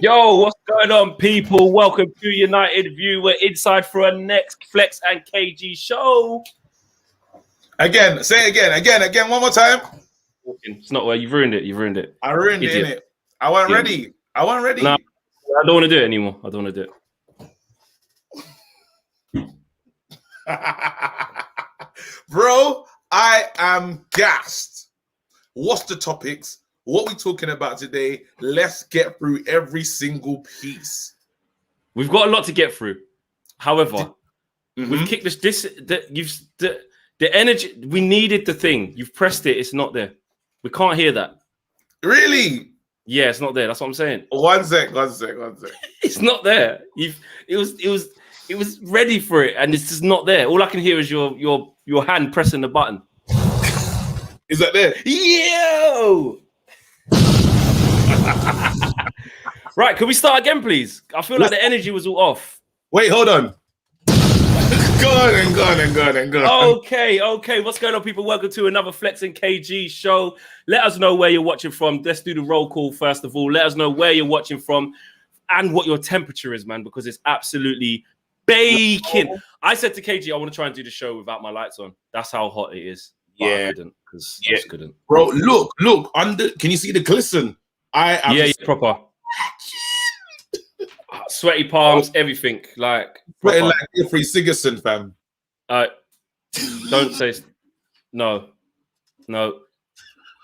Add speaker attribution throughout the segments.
Speaker 1: Yo, what's going on, people? Welcome to United View. We're inside for a next Flex and KG show.
Speaker 2: Again, say it again, one more time.
Speaker 1: It's not where you've ruined it.
Speaker 2: I ruined it, innit? I wasn't ready.
Speaker 1: No, I don't want to do it anymore. I don't want to do
Speaker 2: it. Bro, I am gassed. What's the topics? What we talking about today? Let's get through every single piece.
Speaker 1: We've got a lot to get through. However, we've kicked the energy. We needed the thing. You've pressed it. It's not there. We can't hear that.
Speaker 2: Really?
Speaker 1: Yeah, it's not there. That's what I'm saying.
Speaker 2: One sec.
Speaker 1: It's not there. It was ready for it, and it's just not there. All I can hear is your hand pressing the button.
Speaker 2: Is that there?
Speaker 1: Yo! Right, can we start again, please? I feel like the energy was all off.
Speaker 2: Wait, hold on. Go on.
Speaker 1: Okay. What's going on, people? Welcome to another Flex and KG show. Let us know where you're watching from. Let's do the roll call first of all. Let us know where you're watching from and what your temperature is, man, because it's absolutely baking. I said to KG, I want to try and do the show without my lights on. That's how hot it is. But I couldn't, because I just couldn't.
Speaker 2: Bro, look. Can you see the glisten?
Speaker 1: Proper. Sweaty palms, everything. Like
Speaker 2: Jeffrey Sigerson, fam.
Speaker 1: Don't say no,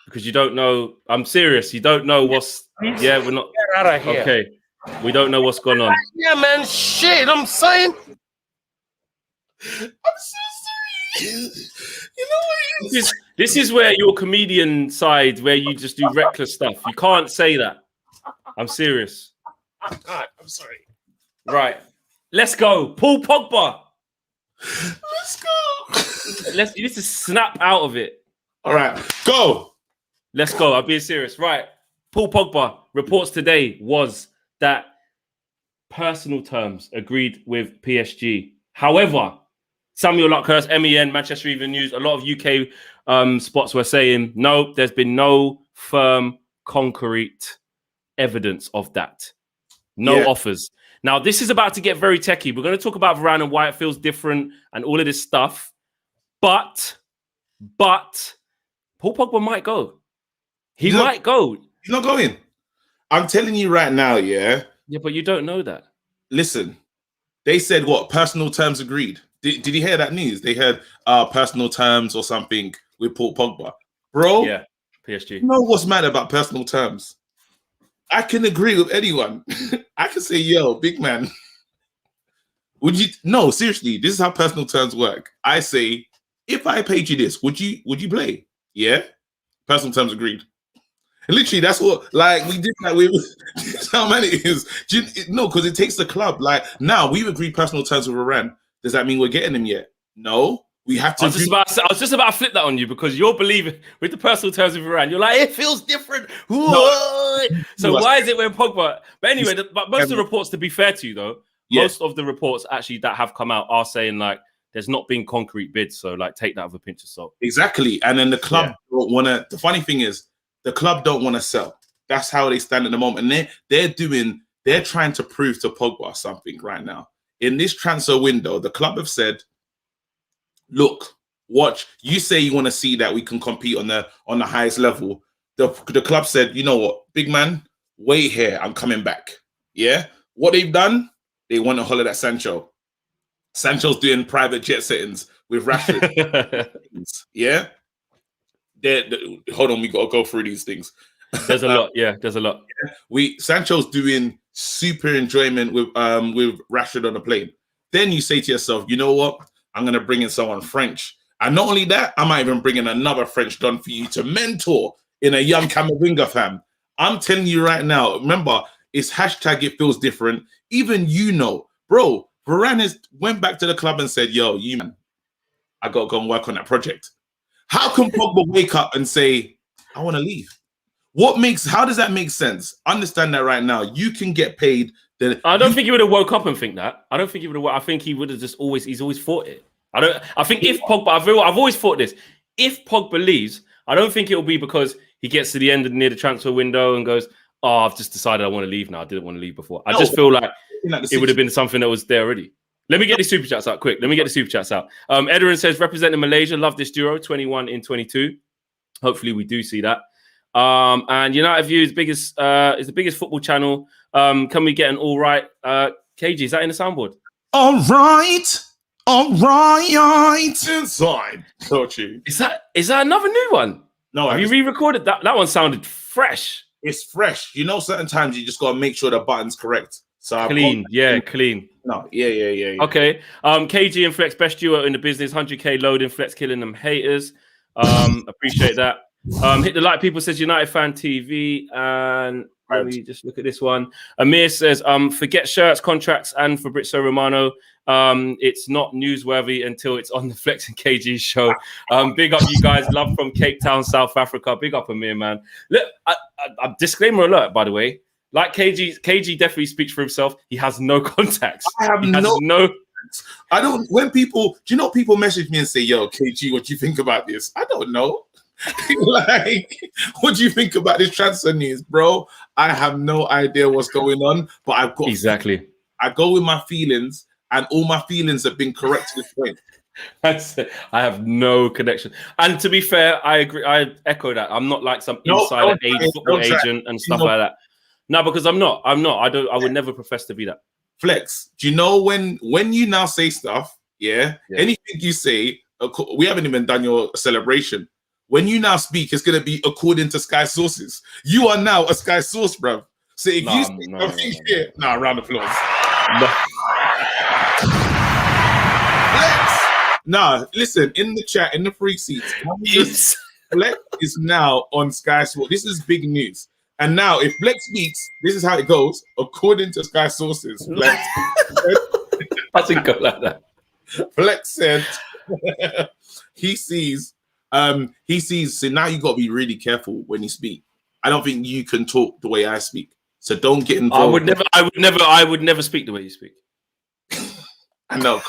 Speaker 1: because you don't know. I'm serious. You don't know what's. Yeah, we're not.
Speaker 3: Get out of here.
Speaker 1: Okay, we don't know what's going on.
Speaker 3: Yeah, man. Shit, I'm saying.
Speaker 2: I'm so sorry. You know what?
Speaker 1: This is where your comedian side, where you just do reckless stuff. You can't say that. I'm serious.
Speaker 2: I'm sorry.
Speaker 1: Right, let's go. Paul Pogba.
Speaker 2: Let's go.
Speaker 1: You need to snap out of it.
Speaker 2: All right, go.
Speaker 1: Let's go. I'm being serious. Right, Paul Pogba reports today was that personal terms agreed with PSG. However, Samuel Luckhurst, MEN, Manchester Evening News, a lot of UK spots were saying, no, there's been no firm, concrete evidence of that. No offers. Now, this is about to get very techie. We're going to talk about Varane and why it feels different and all of this stuff. But Paul Pogba might go. He might go.
Speaker 2: He's not going. I'm telling you right now, yeah?
Speaker 1: Yeah, but you don't know that.
Speaker 2: Listen, they said what? Personal terms agreed. Did you hear that news? They had personal terms or something with Paul Pogba. Bro,
Speaker 1: yeah, PSG.
Speaker 2: You know what's mad about personal terms? I can agree with anyone. I can say, yo, big man. Would you? No, seriously, this is how personal terms work. I say, if I paid you this, would you play? Yeah? Personal terms agreed. And literally, that's what, like, we did that with, that's how many it is. No, because it takes the club. Like, now, we've agreed personal terms with Varane. Does that mean we're getting him yet? No. We have to.
Speaker 1: I was just about to flip that on you because you're believing with the personal terms of Varane. You're like, it feels different. No. So why is it when Pogba? But anyway, most of the reports, to be fair to you though, most of the reports actually that have come out are saying like there's not been concrete bids. So like take that with a pinch of salt.
Speaker 2: Exactly. And then the club don't want to. The funny thing is, the club don't want to sell. That's how they stand at the moment. And they're trying to prove to Pogba something right now. In this transfer window, the club have said, look, watch. You say you want to see that we can compete on the highest level. The club said, you know what, big man, wait here. I'm coming back. Yeah. What they've done, they want to holler at Sancho. Sancho's doing private jet settings with Rashford. Yeah. Hold on, we got to go through these things.
Speaker 1: There's a lot. Yeah, there's a lot.
Speaker 2: Sancho's doing super enjoyment with Rashford on the plane. Then you say to yourself, you know what? I'm going to bring in someone French. And not only that, I might even bring in another French don for you to mentor in a young Camavinga fam. I'm telling you right now, remember, it's hashtag it feels different. Even you know, bro, Varane went back to the club and said, yo, you man, I got to go and work on that project. How can Pogba wake up and say, I want to leave? How does that make sense? Understand that right now. You can get paid.
Speaker 1: I don't think he would have woke up and think that. I don't think he would have. I think he would have he's always thought it. I think if Pogba, I've always thought this. If Pogba leaves, I don't think it will be because he gets to the end of near the transfer window and goes, Oh, I've just decided I want to leave now. I didn't want to leave before. I just feel like it would have been something that was there already. Let me get the super chats out quick. Edarin says, representing Malaysia, love this duo, 21 in 22. Hopefully we do see that. And United View is the biggest football channel. Can we get an all right? KG, is that in the soundboard?
Speaker 2: All right. Inside. Don't you?
Speaker 1: Is that another new one?
Speaker 2: No,
Speaker 1: have you re-recorded that? That one sounded fresh.
Speaker 2: It's fresh. You know, certain times you just gotta make sure the button's correct. So
Speaker 1: clean.
Speaker 2: No, yeah.
Speaker 1: Okay. KG and Flex, best duo in the business. 100k loading. Flex killing them haters. Appreciate that. Hit the like. People says United Fan TV, and let me just look at this one. Amir says, forget shirts, contracts, and Fabrizio Romano. It's not newsworthy until it's on the Flex and KG show. Big up, you guys. Love from Cape Town, South Africa. Big up, Amir, man. Look, disclaimer alert, by the way. Like KG definitely speaks for himself. He has no contacts.
Speaker 2: I don't. When people, do you know, people message me and say, "Yo, KG, what do you think about this?" I don't know. Like, what do you think about this transfer news, bro? I have no idea what's going on, but I've got
Speaker 1: exactly.
Speaker 2: I go with my feelings, and all my feelings have been correct to this point.
Speaker 1: I have no connection. And to be fair, I agree. I echo that. I'm not like some insider football agent and stuff like that. No, because I'm not. I would never profess to be that.
Speaker 2: Flex, do you know when you now say stuff, anything you say, we haven't even done your celebration. When you now speak, it's going to be according to Sky sources. You are now a Sky source, bro. So if you say something here, round of applause. Flex, listen, in the chat, in the free seats, Flex is now on Sky Sports. This is big news. And now, if Flex speaks, this is how it goes, according to Sky sources. Flex
Speaker 1: doesn't go like that.
Speaker 2: Flex said he sees. So now you got to be really careful when you speak. I don't think you can talk the way I speak. So don't get involved.
Speaker 1: I would never speak the way you speak.
Speaker 2: I know.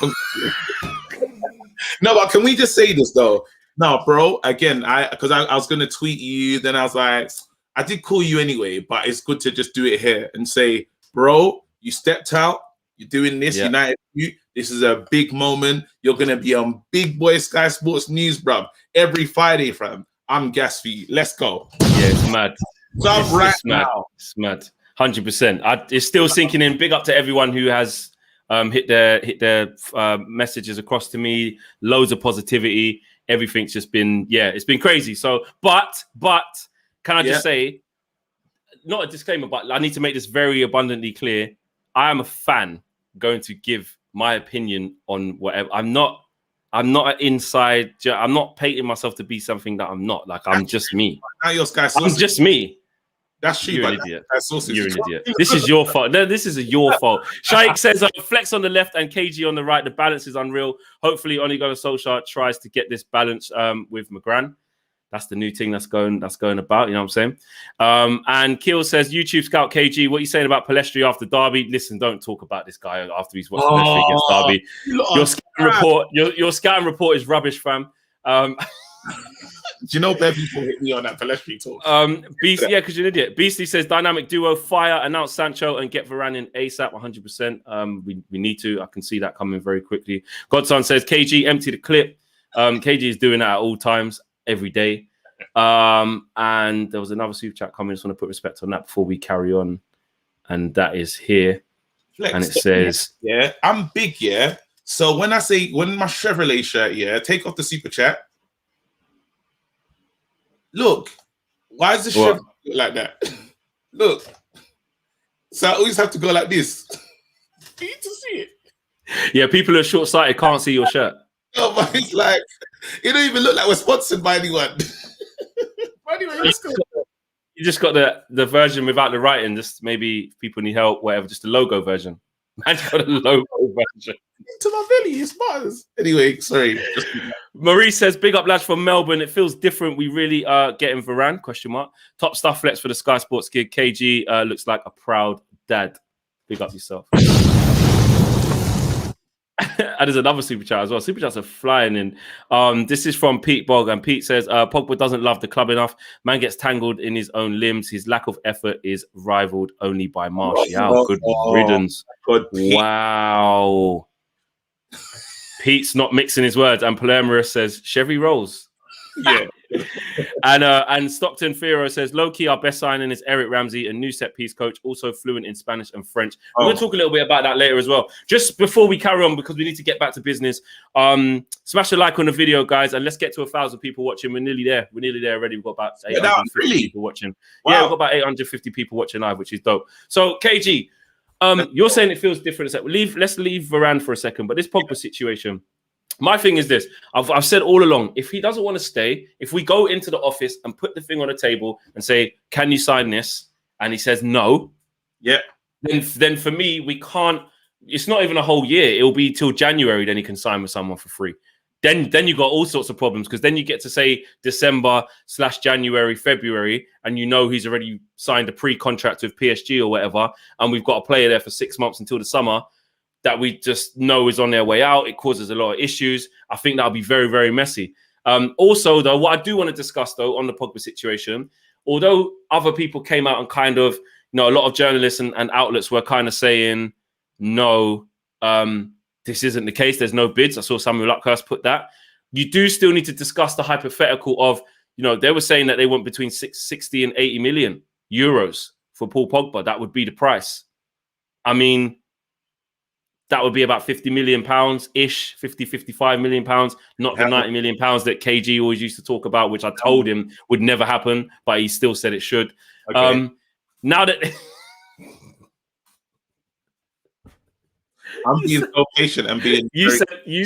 Speaker 2: No, but can we just say this though? No, bro. Again, I was gonna tweet you, then I was like, I did call you anyway, but it's good to just do it here and say, bro, you stepped out, you're doing this, United. This is a big moment. You're gonna be on Big Boy Sky Sports News, bro. Every Friday, fam. I'm gas for you. Let's go.
Speaker 1: Yeah, it's mad.
Speaker 2: It's mad.
Speaker 1: Now. It's mad. 100%. It's still sinking in. Big up to everyone who has hit their messages across to me. Loads of positivity. Everything's just been it's been crazy. So, but can I just say, not a disclaimer, but I need to make this very abundantly clear. I am a fan going to give my opinion on whatever. I'm not an inside. I'm not painting myself to be something that I'm not. Like, I'm just me.
Speaker 2: Now you're Sky
Speaker 1: I'm just me.
Speaker 2: That's true.
Speaker 1: You're an idiot. You're an idiot. This is your fault. No, this is your fault. Shaikh says, Flex on the left and KG on the right. The balance is unreal. Hopefully, Ole Gunnar Solskjaer tries to get this balance with McGran. That's the new thing that's going about. You know what I'm saying? And Keel says, YouTube scout KG, what are you saying about Palestri after Derby? Listen, don't talk about this guy after he's watched Palestri against Derby. Your scouting report is rubbish, fam.
Speaker 2: Do you know bad people hit me on that Palestri talk?
Speaker 1: Beast, because you're an idiot. Beastly says, dynamic duo, fire, announce Sancho and get Varane in ASAP, 100%. We need to. I can see that coming very quickly. Godson says, KG, empty the clip. KG is doing that at all times, every day. And there was another super chat coming. I just want to put respect on that before we carry on. And that is here.
Speaker 2: Flex,
Speaker 1: and it says,
Speaker 2: I'm big, So when my Chevrolet shirt, take off the super chat. Look, why is the Chevrolet look like that? Look. So I always have to go like this. You need to see it.
Speaker 1: Yeah, people who are short-sighted can't see your shirt.
Speaker 2: Oh, but it's like, it don't even look like we're sponsored by anyone. Anyway, let's go.
Speaker 1: You just got the version without the writing. Just maybe if people need help, whatever. Just the logo version. Man, got a logo version.
Speaker 2: To my belly, it's Mars. Anyway, sorry.
Speaker 1: Marie says, big up lads from Melbourne. It feels different. We really are getting Varane, ? Top stuff Flex for the Sky Sports gig. KG looks like a proud dad. Big up yourself. And there's another super chat as well. Super chats are flying in. This is from Pete Bog, and Pete says, Pogba doesn't love the club enough. Man gets tangled in his own limbs. His lack of effort is rivaled only by Martial. Good riddance. Wow. Pete's not mixing his words. And Palermo says, Chevy rolls.
Speaker 2: Yeah.
Speaker 1: And Stockton Firo says, low-key, our best signing is Eric Ramsey, a new set-piece coach, also fluent in Spanish and French. We're going to talk a little bit about that later as well. Just before we carry on, because we need to get back to business, smash a like on the video, guys, and let's get to 1,000 people watching. We're nearly there. We're nearly there already. We've got about 850 people watching. Wow. Yeah, we've got about 850 people watching live, which is dope. So, KG, you're saying it feels different. Let's leave Varane for a second, but this Pogba situation, my thing is this. I've said all along, if he doesn't want to stay, if we go into the office and put the thing on the table and say, can you sign this? And he says no.
Speaker 2: Yeah.
Speaker 1: Then for me, we can't, it's not even a whole year. It'll be till January, then he can sign with someone for free. Then you got all sorts of problems, because then you get to say December/January, February, and you know he's already signed a pre-contract with PSG or whatever, and we've got a player there for 6 months until the summer that we just know is on their way out. It causes a lot of issues. I think that'll be very, very messy. Also, though, what I do want to discuss, though, on the Pogba situation, although other people came out and kind of, a lot of journalists and outlets were kind of saying, no, this isn't the case. There's no bids. I saw Samuel Luckhurst put that. You do still need to discuss the hypothetical of, they were saying that they want between 60 and 80 million euros for Paul Pogba. That would be the price. I mean, that would be about 50 million pounds-ish, 55 million pounds, not the 90 million pounds that KG always used to talk about, which I told him would never happen, but he still said it should. Okay. Now that
Speaker 2: I'm being so patient and being
Speaker 1: you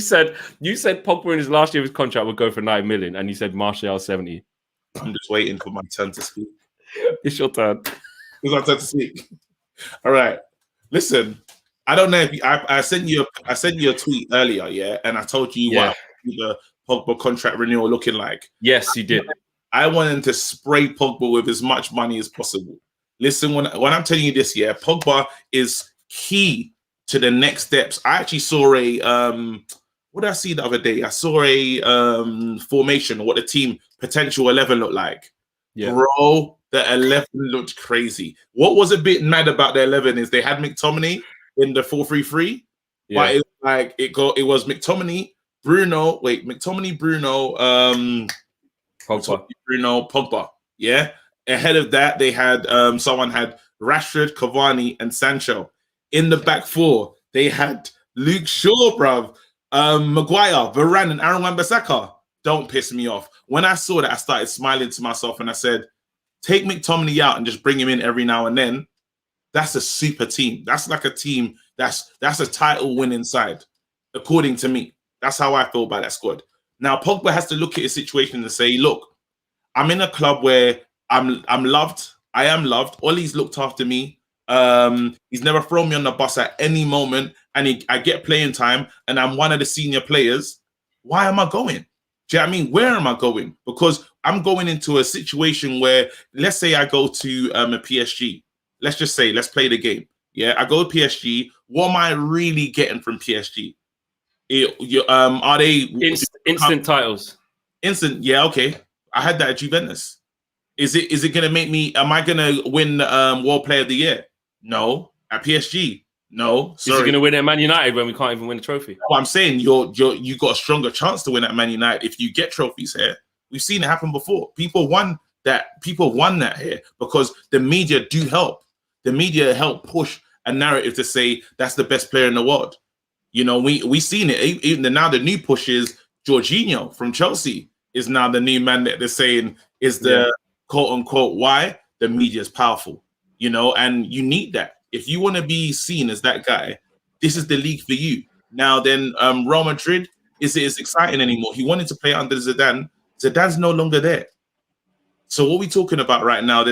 Speaker 1: said Pogba in his last year of his contract would go for 9 million, and you said Martial 70.
Speaker 2: I'm just waiting for my turn to speak.
Speaker 1: It's your turn.
Speaker 2: It's my turn to speak. All right. Listen. I don't know if I sent you a tweet earlier, yeah, and I told you what the Pogba contract renewal looking like.
Speaker 1: Yes, you did.
Speaker 2: I wanted to spray Pogba with as much money as possible. Listen, when I'm telling you this, yeah, Pogba is key to the next steps. I actually saw what did I see the other day? I saw a formation, what the team potential 11 looked like. Yeah. Bro, the 11 looked crazy. What was a bit mad about the 11 is they had McTominay in the 4-3-3, but it was McTominay, Bruno, Pogba. Yeah. Ahead of that, they had someone had Rashford, Cavani, and Sancho. In the back four, they had Luke Shaw, bruv, Maguire, Varane, and Aaron Wan-Bissaka. Don't piss me off. When I saw that, I started smiling to myself and I said, take McTominay out and just bring him in every now and then. That's a super team. That's like a team that's a title winning side, according to me. That's how I feel about that squad. Now, Pogba has to look at his situation and say, look, I'm in a club where I'm loved. I am loved. Ollie's looked after me. He's never thrown me on the bus at any moment, and I get playing time, and I'm one of the senior players. Why am I going? Do you know what I mean? Where am I going? Because I'm going into a situation where, let's say I go to a PSG. Let's just say, let's play the game. Yeah, I go to PSG. What am I really getting from PSG? Are they
Speaker 1: instant titles?
Speaker 2: Instant, yeah, okay. I had that at Juventus. Is it gonna make me? Am I gonna win World Player of the Year? No. At PSG, no.
Speaker 1: Sorry. Is he gonna win at Man United when we can't even win a trophy?
Speaker 2: No, I'm saying you got a stronger chance to win at Man United if you get trophies here. We've seen it happen before. People won that here because the media do help. The media help push a narrative to say that's the best player in the world. We've seen it. Even now, the new push is Jorginho from Chelsea is now the new man that they're saying is the quote unquote why the media is powerful. And you need that. If you want to be seen as that guy, this is the league for you. Now then, Real Madrid is exciting anymore. He wanted to play under Zidane. Zidane's no longer there. So what we're talking about right now,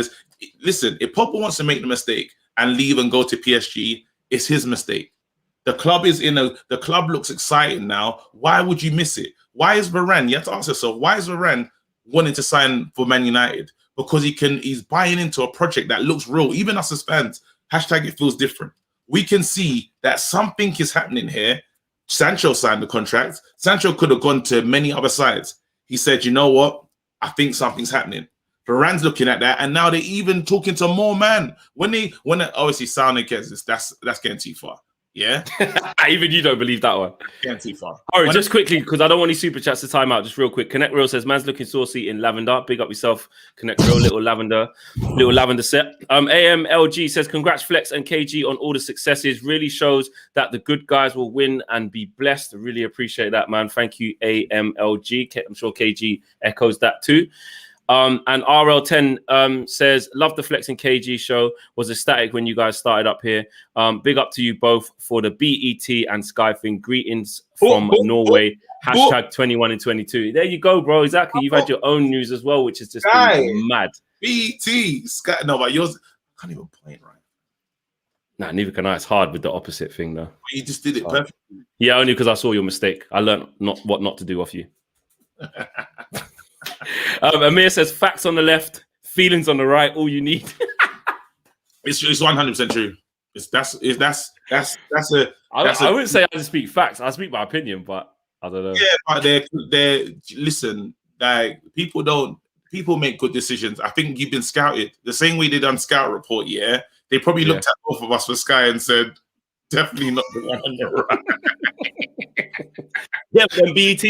Speaker 2: listen, if Pogba wants to make the mistake and leave and go to PSG, it's his mistake. The club looks exciting now. Why would you miss it? Why is Varane? You have to ask yourself, why is Varane wanting to sign for Man United? Because he's buying into a project that looks real. Even us as fans, #it feels different. We can see that something is happening here Sancho signed the contract. Sancho could have gone to many other sides. He said, you know what? I think something's happening. Varane's looking at that, and now they're even talking to more man. When they obviously sounding against this, that's getting too far. Yeah,
Speaker 1: even you don't believe that one.
Speaker 2: Getting too far.
Speaker 1: All right, just quickly, because I don't want any super chats to time out. Just real quick. Connect Real says, "Man's looking saucy in lavender." Big up yourself, Connect Real. Little lavender set. AMLG says, "Congrats, Flex and KG on all the successes. Really shows that the good guys will win and be blessed." I really appreciate that, man. Thank you, AMLG. I'm sure KG echoes that too. And RL10 says, "Love the Flex and KG show. Was ecstatic when you guys started up here. Big up to you both for the BET and Sky thing. Greetings from Norway. Hashtag 21 and 22. There you go, bro. Exactly. You've had your own news as well, which has just been mad.
Speaker 2: BET, Sky. No, but yours, I can't even point right.
Speaker 1: Nah, neither can I. It's hard with the opposite thing, though.
Speaker 2: You just did it perfectly.
Speaker 1: Yeah, only because I saw your mistake. I learned what not to do off you. Amir says, "Facts on the left, feelings on the right. All you need."
Speaker 2: It's 100% true.
Speaker 1: I wouldn't say I just speak facts. I speak my opinion, but I don't know.
Speaker 2: Yeah, but they're listen. Like people make good decisions. I think you've been scouted the same way they done scout report. Yeah, they probably looked at both of us for Sky and said, "Definitely not the one on the right."
Speaker 1: Yeah, when BET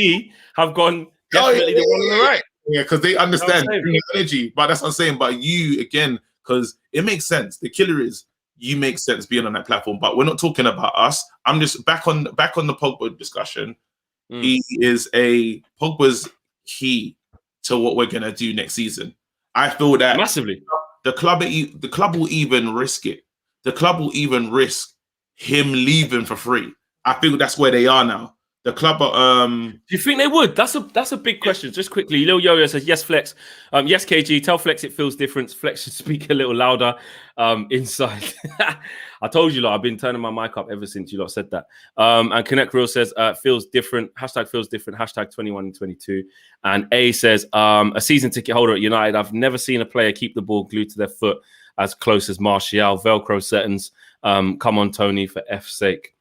Speaker 1: have gone. Definitely the one on the right.
Speaker 2: Yeah, because they understand energy. But that's what I'm saying. But you, again, because it makes sense. The killer is you make sense being on that platform. But we're not talking about us. I'm just back on the Pogba discussion. He is Pogba's key to what we're gonna do next season. I feel that
Speaker 1: massively.
Speaker 2: The club will even risk it. The club will even risk him leaving for free. I feel that's where they are now. The club,
Speaker 1: do you think they would? That's a big question. Just quickly, Lil Yo-Yo says, "Yes, Flex. Yes, KG. Tell Flex it feels different. Flex should speak a little louder inside." I told you, lot. I've been turning my mic up ever since you lot said that. And Connect Real says, "Feels different. Hashtag feels different. Hashtag 21 and 22." And A says, "A season ticket holder at United. I've never seen a player keep the ball glued to their foot as close as Martial. Velcro settings. Come on, Tony, for F's sake."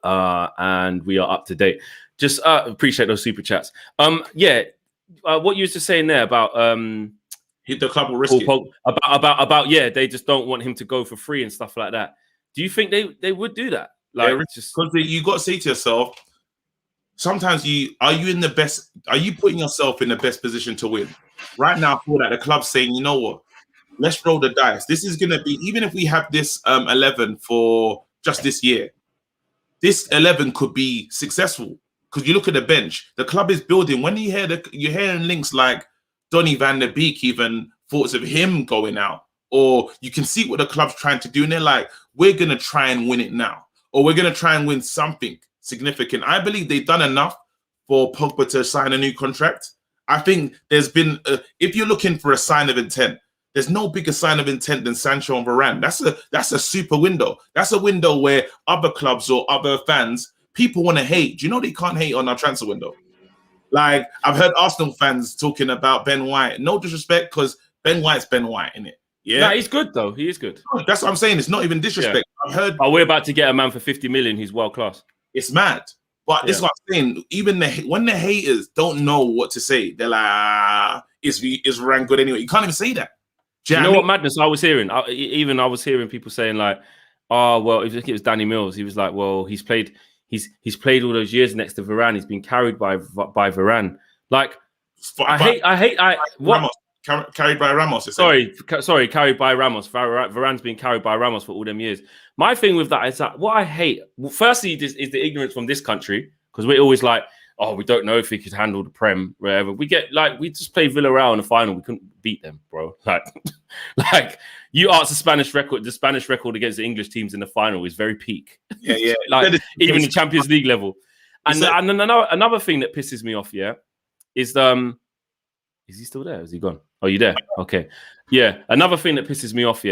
Speaker 1: And we are up to date. Just appreciate those super chats. What you was just saying there about
Speaker 2: the club will risk it.
Speaker 1: About they just don't want him to go for free and stuff like that. Do you think they would do that? Like, just
Speaker 2: because you got to say to yourself, sometimes are you putting yourself in the best position to win? Right now, I feel like the club's saying, you know what? Let's roll the dice. This is gonna be, even if we have this 11 for just this year. This 11 could be successful because you look at the bench. The club is building. When you're hearing links like Donny van der Beek, even thoughts of him going out, or you can see what the club's trying to do, and they're like, "We're gonna try and win it now, or we're gonna try and win something significant." I believe they've done enough for Pogba to sign a new contract. I think there's been, if you're looking for a sign of intent, there's no bigger sign of intent than Sancho and Varane. That's a super window. That's a window where other clubs or other fans, people want to hate. Do you know they can't hate on our transfer window? Like, I've heard Arsenal fans talking about Ben White. No disrespect, because Ben White's Ben White, innit? Yeah,
Speaker 1: no, he's good though. He is good.
Speaker 2: That's what I'm saying. It's not even disrespect. Yeah. I've heard.
Speaker 1: Oh, we're about to get a man for 50 million. He's world class.
Speaker 2: It's mad. But this is what I'm saying. Even when the haters don't know what to say, they're like, is Varane good anyway? You can't even say that.
Speaker 1: Do you know what madness I was hearing? I was hearing people saying like, "Oh, well, I think it was Danny Mills." He was like, "Well, he's played all those years next to Varane. He's been carried by Varane." Like, what?
Speaker 2: Carried by Ramos.
Speaker 1: Sorry, carried by Ramos. Varane's been carried by Ramos for all them years. My thing with that is that what I hate, firstly, is the ignorance from this country, because we're always like, "Oh, we don't know if he could handle the Prem, wherever." We just played Villarreal in the final. We couldn't beat them, bro. Like you ask the Spanish record against the English teams in the final is very peak.
Speaker 2: Yeah.
Speaker 1: Like even the Champions League level. And then another thing that pisses me off, is he still there? Is he gone? Oh, you there? Okay. Yeah. Another thing that pisses me off,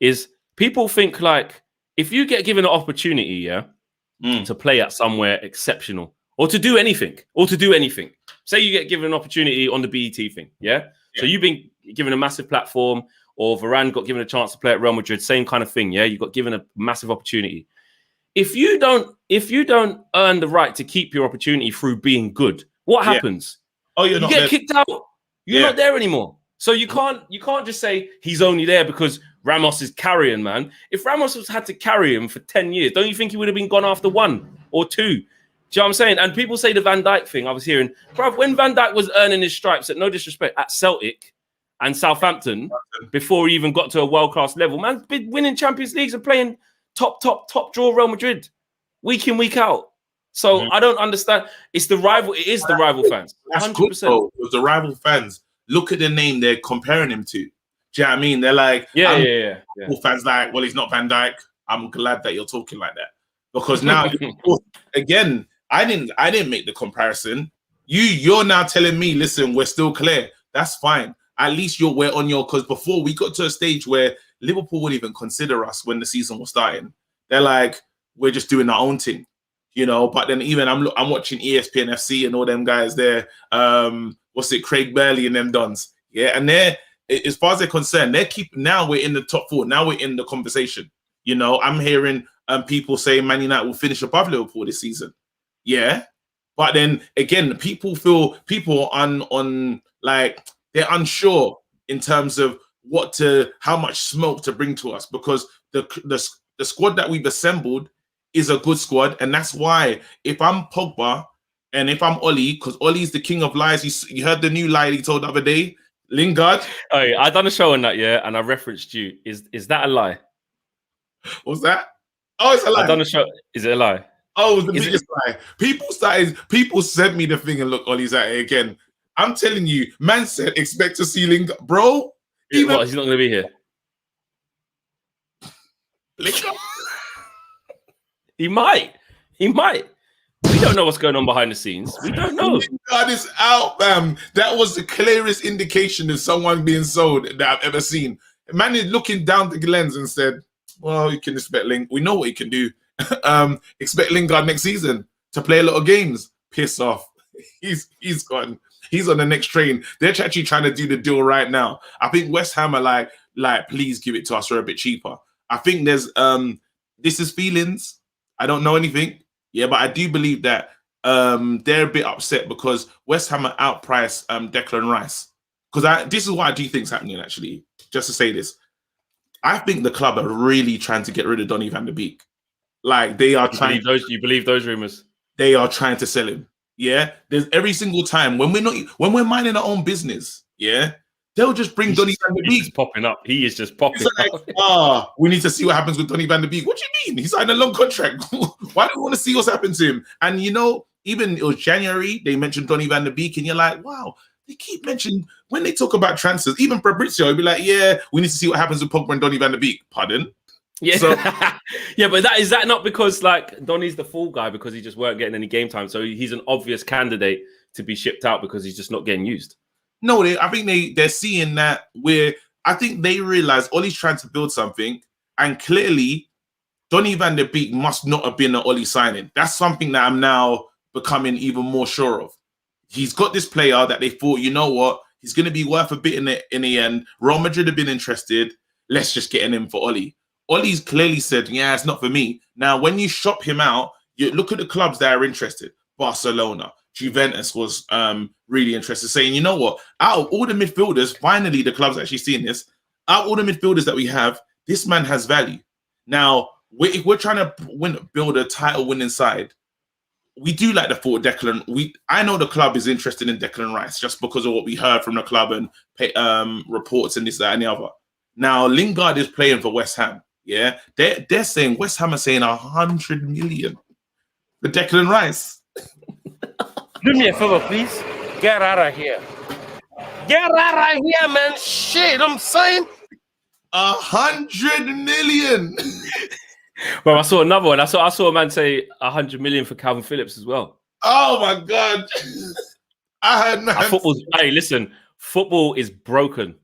Speaker 1: is people think like if you get given an opportunity, to play at somewhere exceptional. Or to do anything. Say you get given an opportunity on the BET thing, So you've been given a massive platform, or Varane got given a chance to play at Real Madrid, same kind of thing, You got given a massive opportunity. if you don't earn the right to keep your opportunity through being good, what happens?
Speaker 2: Oh,
Speaker 1: You
Speaker 2: not
Speaker 1: get
Speaker 2: there.
Speaker 1: kicked out. You're not there anymore. So you can't just say he's only there because Ramos is carrying, man. If Ramos had to carry him for 10 years, don't you think he would have been gone after 1 or 2? Do you know what I'm saying? And people say the Van Dijk thing. I was hearing, bruv, when Van Dijk was earning his stripes, at no disrespect, at Celtic and Southampton, before he even got to a world-class level, man's been winning Champions Leagues and playing top draw Real Madrid week in, week out. So I don't understand. It's the rival. It is the rival fans.
Speaker 2: That's
Speaker 1: 100%.
Speaker 2: good, though. With the rival fans, look at the name they're comparing him to. Do you know what I mean? They're like,
Speaker 1: yeah.
Speaker 2: Fans like, well, he's not Van Dijk. I'm glad that you're talking like that because now, again, I didn't make the comparison. You're now telling me, listen, we're still clear. That's fine. At least we're on your, because before we got to a stage where Liverpool wouldn't even consider us when the season was starting. They're like, we're just doing our own thing, you know. But then even I'm watching ESPN FC and all them guys there. Craig Burley and them dons. Yeah, and they're, as far as they're concerned, now we're in the top 4. Now we're in the conversation. You know, I'm hearing people saying Man United will finish above Liverpool this season. Yeah, but then again, people on like they're unsure in terms of how much smoke to bring to us because the squad that we've assembled is a good squad, and that's why if I'm Pogba and if I'm Oli, because Oli's the king of lies. You heard the new lie he told the other day, Lingard.
Speaker 1: Oh, yeah, I done a show on that, and I referenced you. Is that a lie?
Speaker 2: What's that? Oh, it's a lie.
Speaker 1: I done a show. Is it a lie?
Speaker 2: Oh, it was the biggest lie. People sent me the thing and look, Ollie's at it again. I'm telling you, man said expect to see Lingard, bro.
Speaker 1: He's not going to be here.
Speaker 2: Lingard?
Speaker 1: He might. We don't know what's going on behind the scenes. We don't know.
Speaker 2: Lingard is out, fam. That was the clearest indication of someone being sold that I've ever seen. Man is looking down the lens and said, well, you can expect Lingard. We know what he can do. Expect Lingard next season to play a lot of games. Piss off. He's gone. He's on the next train. They're actually trying to do the deal right now. I think West Ham are like, please give it to us for a bit cheaper. I think there's this is feelings. I don't know anything. Yeah, but I do believe that they're a bit upset because West Ham are outpriced Declan Rice. Because this is what I do think's happening, actually. Just to say this. I think the club are really trying to get rid of Donny van der Beek. Like they are trying.
Speaker 1: You believe those rumors?
Speaker 2: They are trying to sell him. Yeah. There's every single time when we're minding our own business. Yeah. They'll just bring Donny van der Beek.
Speaker 1: He's popping up. He is just popping
Speaker 2: up. We need to see what happens with Donny van der Beek. What do you mean? He signed a long contract. Why do we want to see what's happened to him? And you know, even it was January, they mentioned Donny van der Beek, and you're like, wow. They keep mentioning when they talk about transfers, even Fabrizio will be like, yeah, we need to see what happens with Pogba and Donny van der Beek. Pardon?
Speaker 1: Yeah. So, yeah, but is that not because like Donny's the fall guy because he just weren't getting any game time? So he's an obvious candidate to be shipped out because he's just not getting used.
Speaker 2: No, I think they're seeing that I think they realize Ollie's trying to build something, and clearly Donny van der Beek must not have been an Ollie signing. That's something that I'm now becoming even more sure of. He's got this player that they thought, you know what, he's going to be worth a bit in the end. Real Madrid have been interested. Let's just get him for Ollie. Ollie's clearly said, yeah, it's not for me. Now, when you shop him out, you look at the clubs that are interested. Barcelona, Juventus was really interested, saying, you know what, out of all the midfielders, finally the club's actually seeing this, out of all the midfielders that we have, this man has value. Now, if we're trying to build a title-winning side, we do like the thought Declan. I know the club is interested in Declan Rice just because of what we heard from the club and reports and this, that, and the other. Now, Lingard is playing for West Ham. Yeah, they're saying West Ham are saying 100 million for Declan Rice.
Speaker 3: Do me a favor, please. Get out of here. Get out of here, man. Shit, I'm saying
Speaker 2: 100 million.
Speaker 1: Well, I saw another one. I saw a man say 100 million for Calvin Phillips as well.
Speaker 2: Oh my god! I heard that.
Speaker 1: Hey, listen, football is broken,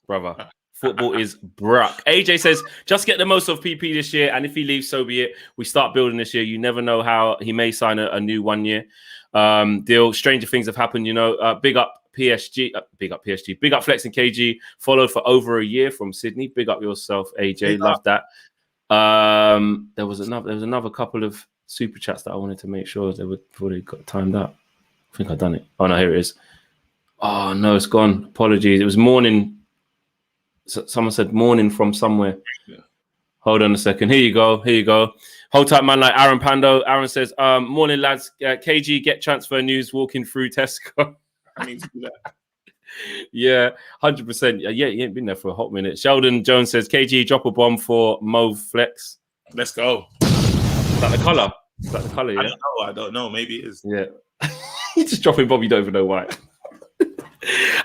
Speaker 1: brother. Football is broke. AJ says, just get the most of PP this year, and if he leaves, so be it. We start building this year. You never know how he may sign a new 1 year deal. Stranger things have happened, you know. Big up PSG, big up PSG, big up Flex and KG. Followed for over a year from Sydney. Big up yourself, AJ. Love that. There was another couple of super chats that I wanted to make sure they were before they got timed out. I think I've done it. Oh no, here it is. Oh no, it's gone. Apologies. It was morning. Someone said morning from somewhere. Yeah. Hold on a second. Here you go. Hold tight, man. Like Aaron Pando. Aaron says, morning, lads. KG, get transfer news walking through Tesco.
Speaker 2: I need to do that.
Speaker 1: Yeah, 100%. Yeah, you ain't been there for a hot minute. Sheldon Jones says, KG, drop a bomb for Mauve Flex.
Speaker 2: Let's go.
Speaker 1: Is that the colour? Yeah?
Speaker 2: I don't know. Maybe it is.
Speaker 1: Yeah. You're just dropping bomb. You don't even know why.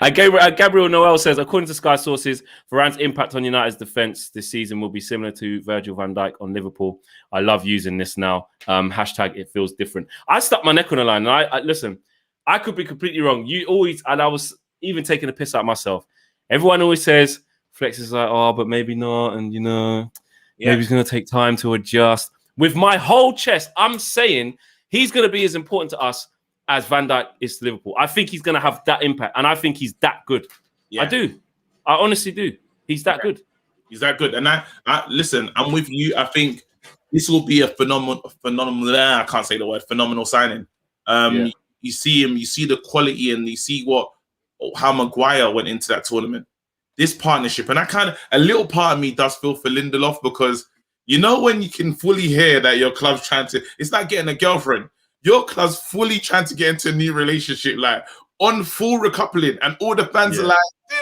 Speaker 1: And Gabriel Noel says, according to Sky sources, Varane's impact on United's defence this season will be similar to Virgil van Dijk on Liverpool. I love using this now. Hashtag it feels different. I stuck my neck on the line. And I listen, I could be completely wrong. You always, and I was even taking a piss out of myself. Everyone always says, Flex is like, oh, but maybe not. And, maybe he's going to take time to adjust. With my whole chest, I'm saying he's going to be as important to us as Van Dijk is to Liverpool. I think he's going to have that impact, and I think he's that good. Yeah. I do. I honestly do. He's that good.
Speaker 2: He's that good. And I listen, I'm with you. I think this will be a phenomenal, I can't say the word, phenomenal signing. You see him, you see the quality, and you see how Maguire went into that tournament. This partnership, and a little part of me does feel for Lindelof, because when you can fully hear that your club's trying to, it's like getting a girlfriend. Your club's fully trying to get into a new relationship, like on full recoupling, and all the fans are like, do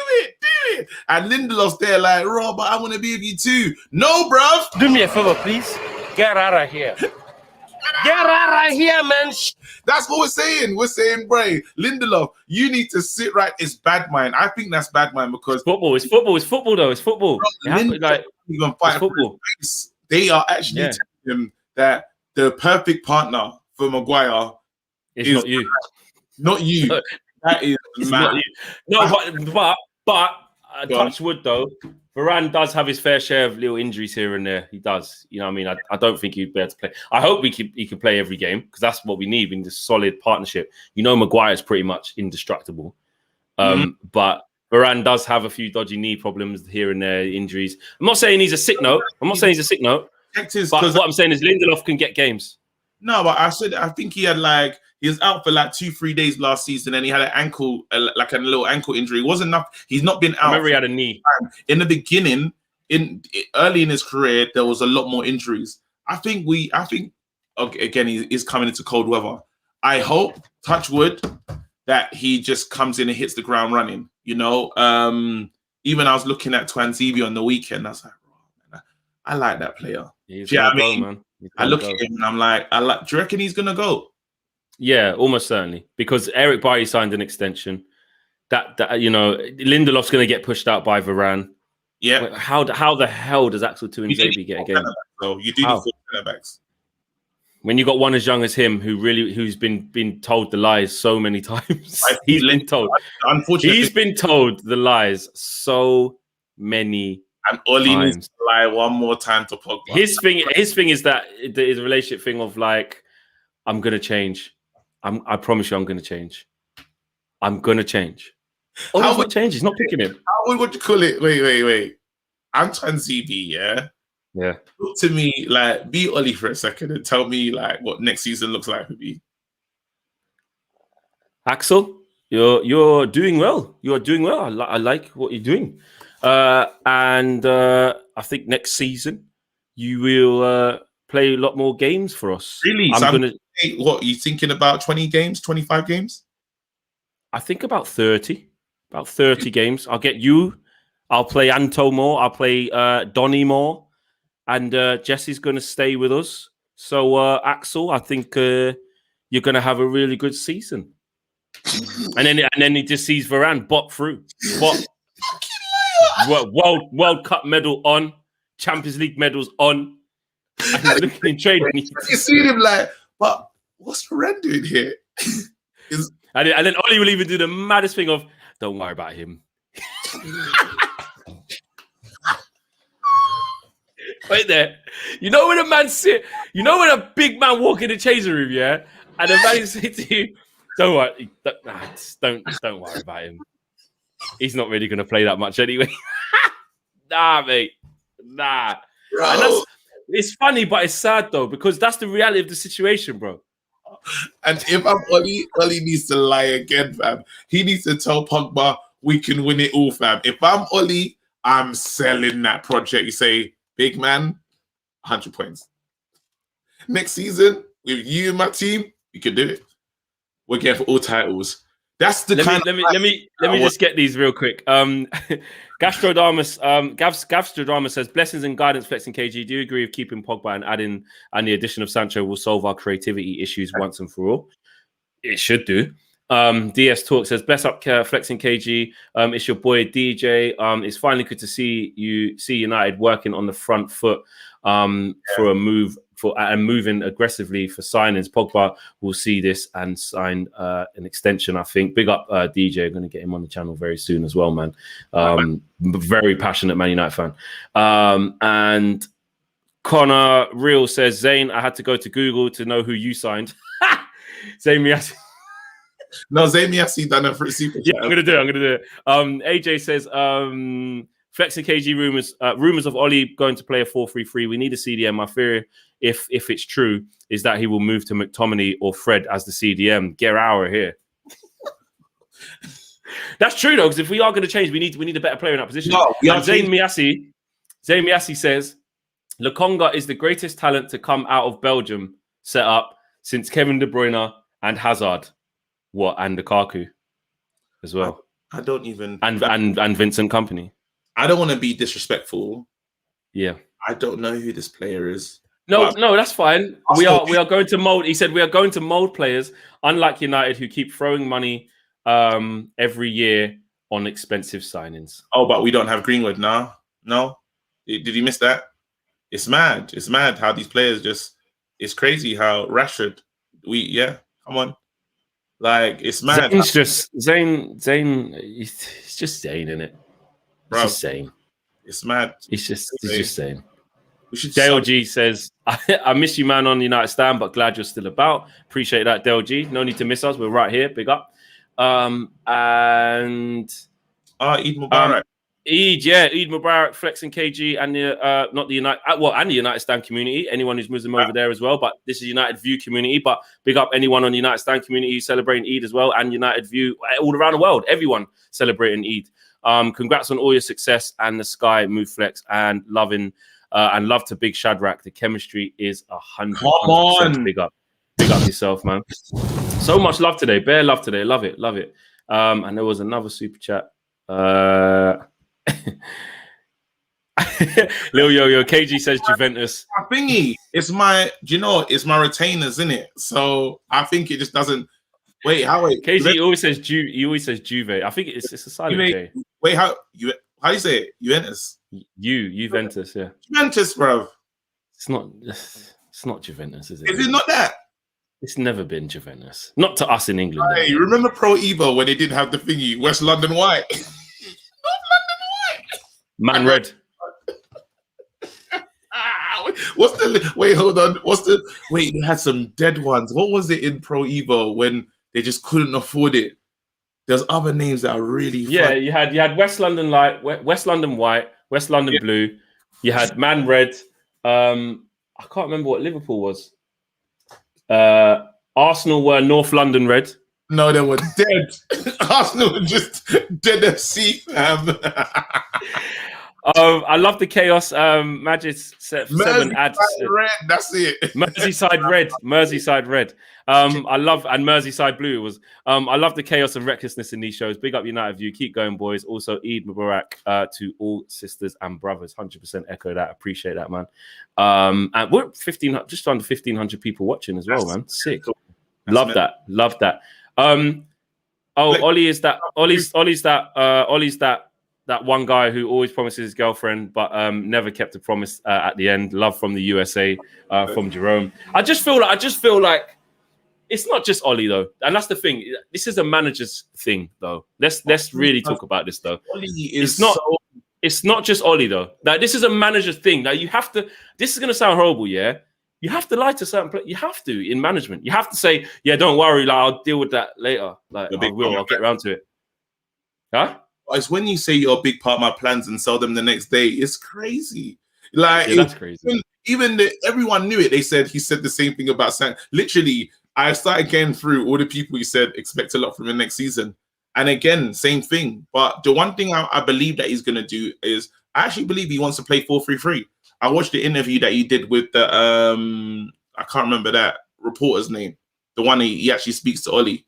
Speaker 2: it. And Lindelof's there like, Rob, I want to be with you too. No, bruv.
Speaker 3: Do me a favor, please. Get out of here. Get out of here, man.
Speaker 2: That's what we're saying. We're saying, Bray, Lindelof, you need to sit right. It's bad mind. I think that's bad mind, because
Speaker 1: It's football though. It's football.
Speaker 2: Even fight football. They are actually telling him that the perfect partner for Maguire is not you. Not you. That is mad.
Speaker 1: No, but touch wood though. Varane does have his fair share of little injuries here and there. He does. You know what I mean? I don't think he'd be able to play. I hope he can play every game, because that's what we need in this solid partnership. Maguire's pretty much indestructible. But Varane does have a few dodgy knee problems here and there, injuries. I'm not saying he's a sick note. But what I'm saying is Lindelof can get games.
Speaker 2: No, but I think he was out for 2-3 days last season, and he had an ankle, a little ankle injury. It wasn't enough. He's not been out.
Speaker 1: I remember he had a knee.
Speaker 2: In the beginning, early in his career, there was a lot more injuries. I think again, he's coming into cold weather. I hope, touch wood, that he just comes in and hits the ground running. Even I was looking at Twanzebe on the weekend. I was like, oh, man, I like that player.
Speaker 1: He's gonna go, man.
Speaker 2: I look at him and I'm like, do you reckon he's gonna go?
Speaker 1: Yeah, almost certainly, because Eric Bailly signed an extension. That Lindelof's gonna get pushed out by Varane.
Speaker 2: Yeah.
Speaker 1: How the hell does Axel Tuanzebe get a game?
Speaker 2: So you do the centre backs.
Speaker 1: When you got one as young as him, who's been told the lies so many times. Unfortunately, he's been told the lies so many.
Speaker 2: And Oli needs to lie one more time to Pogba.
Speaker 1: His thing is that the relationship thing of I'm gonna change. I promise you, I'm gonna change. I'm gonna change. Oh, he's not change. He's not picking him.
Speaker 2: How would you call it? Wait. Antoine ZB, yeah. Look to me, be Oli for a second and tell me what next season looks like for me.
Speaker 1: Axel, you're doing well. You're doing well. I like what you're doing. And I think next season you will play a lot more games for us.
Speaker 2: Really? What are you thinking about? 20 games, 25 games?
Speaker 1: I think about 30. About 30 games. I'll get you. I'll play Anto more. I'll play Donny more. And Jesse's going to stay with us. So, Axel, I think you're going to have a really good season. and then he just sees Varane bot through. World Cup medal on, Champions League medals on, and looking in training.
Speaker 2: You see him but what's Varane doing here?
Speaker 1: And then Oli will even do the maddest thing of, don't worry about him. Right there. When a man when a big man walk in the changing room, yeah, and the man say to you, don't worry, don't worry about him. He's not really going to play that much anyway. Nah, mate. Nah. it's funny, but it's sad though, because that's the reality of the situation, bro.
Speaker 2: And if I'm Oli needs to lie again, fam. He needs to tell Pogba we can win it all, fam. If I'm Oli, I'm selling that project. You say, big man, 100 points. Next season, with you and my team, you can do it. We're getting for all titles. That's the
Speaker 1: let me just get these real quick. Gastrodamus says, blessings and guidance, Flexing KG. Do you agree with keeping Pogba and the addition of Sancho will solve our creativity issues once and for all? It should do. DS Talk says, bless up Flexing KG. It's your boy DJ. It's finally good to see United working on the front foot for a move and moving aggressively for signings. Pogba will see this and sign an extension, I think. Big up DJ. I'm going to get him on the channel very soon as well, man. Very passionate Man United fan. And Connor Real says, Zayn, I had to go to Google to know who you signed. Zayn Miassi.
Speaker 2: No, Zayn Miassi done a free super chat.
Speaker 1: Yeah, I'm going to do it. AJ says, Flexing KG rumors of Oli going to play a 4-3-3. We need a CDM. My fear, if it's true, is that he will move to McTominay or Fred as the CDM. Get out of here. That's true though, because if we are going to change, we need a better player in that position. No, Zayn Miassi says Lokonga is the greatest talent to come out of Belgium set up since Kevin De Bruyne and Hazard. And Lukaku as well.
Speaker 2: I don't even
Speaker 1: and Vincent Kompany.
Speaker 2: I don't want to be disrespectful.
Speaker 1: Yeah.
Speaker 2: I don't know who this player is.
Speaker 1: No, that's fine. We are going to mold. He said we are going to mold players, unlike United, who keep throwing money every year on expensive signings.
Speaker 2: Oh, but we don't have Greenwood now. No, did you miss that? It's mad. It's mad how these players just. It's crazy how Rashford. Come on. Like it's mad.
Speaker 1: Zayn's just Zayn. It's just Zayn, isn't it? It's just Zayn.
Speaker 2: It's mad.
Speaker 1: It's just Zayn. Dale G says, I miss you, man, on United Stand, but glad you're still about. Appreciate that, Dale G. No need to miss us. We're right here. Big up. And
Speaker 2: Eid Mubarak.
Speaker 1: Eid Mubarak, Flexing KG, and the not the United, and the United Stand community. Anyone who's Muslim over there as well, but this is United View community. But big up anyone on the United Stand community who's celebrating Eid as well, and United View all around the world. Everyone celebrating Eid. Congrats on all your success and the Sky Move Flex and love to Big Shadrach. The chemistry is 100%. Big up yourself, man. So much love today, bare love today. Love it. And there was another super chat. Lil Yo KG says Juventus.
Speaker 2: Thingy. It's my retainers, isn't it? So I think it just doesn't. Wait.
Speaker 1: KG always says Juve. I think it's a silent J.
Speaker 2: Wait, how do you say it? Juventus.
Speaker 1: Juventus, yeah.
Speaker 2: Juventus, bro.
Speaker 1: It's not Juventus, is it?
Speaker 2: Is it not that?
Speaker 1: It's never been Juventus. Not to us in England.
Speaker 2: Hey, remember Pro Evo when they didn't have the thingy? West London White.
Speaker 1: Man Red.
Speaker 2: Hold on. They had some dead ones. What was it in Pro Evo when they just couldn't afford it? There's other names that are really fun.
Speaker 1: Yeah, you had West London Light, West London White, West London Blue. You had Man Red. I can't remember what Liverpool was. Arsenal were North London Red.
Speaker 2: No, they were dead. Arsenal were just dead FC.
Speaker 1: I love the chaos. Magic set 7 ads.
Speaker 2: Red, that's it.
Speaker 1: Merseyside Red. I love, and Merseyside Blue was. I love the chaos and recklessness in these shows. Big up United View. Keep going, boys. Also, Eid Mubarak to all sisters and brothers. 100% echo that. Appreciate that, man. And we're just under 1,500 people watching as well, man. Sick. Love that. Ollie is that. Ollie's that one guy who always promises his girlfriend, but never kept a promise at the end. Love from the USA, from Jerome. I just feel like it's not just Ollie though, and that's the thing. This is a manager's thing though. Let's really talk about this though. It's not just Ollie though. Like, this is a manager's thing. Like, you have to. This is gonna sound horrible, yeah. You have to lie to certain players. You have to in management. You have to say, yeah, don't worry, like I'll deal with that later. Like I'll get around to it. Huh?
Speaker 2: It's when you say you're a big part of my plans and sell them the next day. It's crazy. Like
Speaker 1: that's crazy.
Speaker 2: everyone knew it. They said he said the same thing about San. Literally, I started getting through all the people he said expect a lot from him next season. And again, same thing. But the one thing I believe that he's going to do is I actually believe he wants to play 4-3-3. I watched the interview that he did with the I can't remember that reporter's name. The one he actually speaks to Ollie.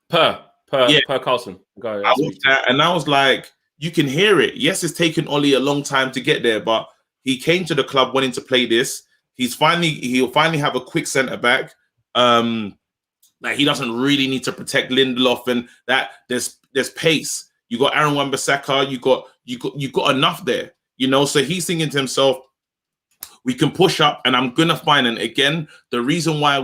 Speaker 1: Per Carlson.
Speaker 2: I watched that and I was like, you can hear it. Yes, it's taken Ollie a long time to get there, but he came to the club wanting to play this. He'll finally have a quick centre back. Like he doesn't really need to protect Lindelof, and that there's pace. You got Aaron Wan-Bissaka, you got enough there, you know. So he's thinking to himself, we can push up, and I'm gonna find. And again, the reason why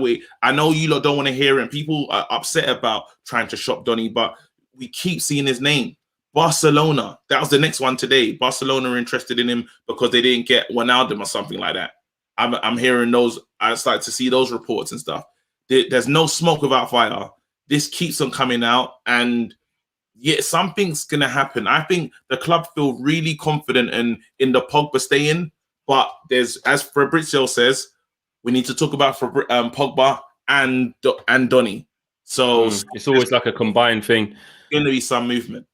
Speaker 2: I know you lot don't want to hear it, and people are upset about trying to shop Donny, but we keep seeing his name. Barcelona, that was the next one today. Barcelona are interested in him because they didn't get Wijnaldum or something like that. I'm hearing those. I started to see those reports and stuff. There's no smoke without fire. This keeps on coming out, and yeah, something's gonna happen. I think the club feel really confident in the Pogba staying, but there's, as Fabrizio says, we need to talk about Pogba and Donny. So
Speaker 1: it's always like a combined thing.
Speaker 2: Going to be some movement.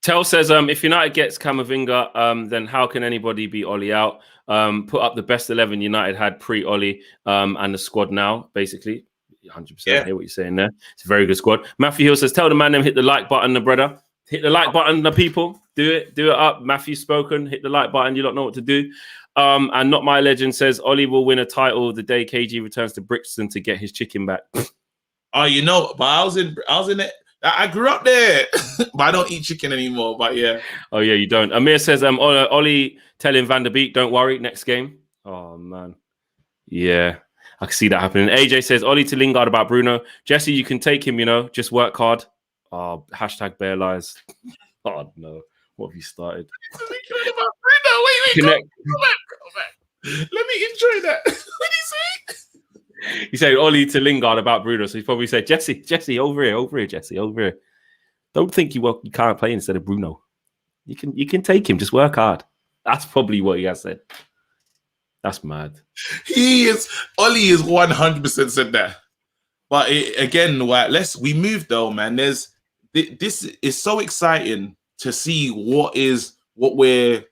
Speaker 1: Tell says, if United gets Camavinga, then how can anybody beat Ollie out? Put up the best 11 United had pre-Ollie and the squad now, basically. 100% hear what you're saying there. It's a very good squad. Matthew Hill says, tell the man them hit the like button, the brother. Hit the like button, the people. Do it up. Matthew's spoken. Hit the like button. You don't know what to do. And Not My Legend says, Ollie will win a title the day KG returns to Brixton to get his chicken back.
Speaker 2: Oh, you know, but I was in it. I grew up there, but I don't eat chicken anymore. But yeah.
Speaker 1: Oh yeah, you don't. Amir says, Ollie telling Van der Beek, don't worry, next game. Oh man, yeah, I can see that happening. AJ says, Ollie to Lingard about Bruno. Jesse, you can take him. You know, just work hard. Oh, hashtag bare lies. Oh no, what have you started?
Speaker 2: About Bruno. Wait, go back. Let me enjoy that. What did he say?
Speaker 1: He said Ollie to Lingard about Bruno, so he probably said, Jesse, over here, Jesse, over here. Don't think you can't play instead of Bruno. You can take him, just work hard. That's probably what he has said. That's mad.
Speaker 2: Ollie is 100% said that. But we move though, man. This is so exciting to see what we're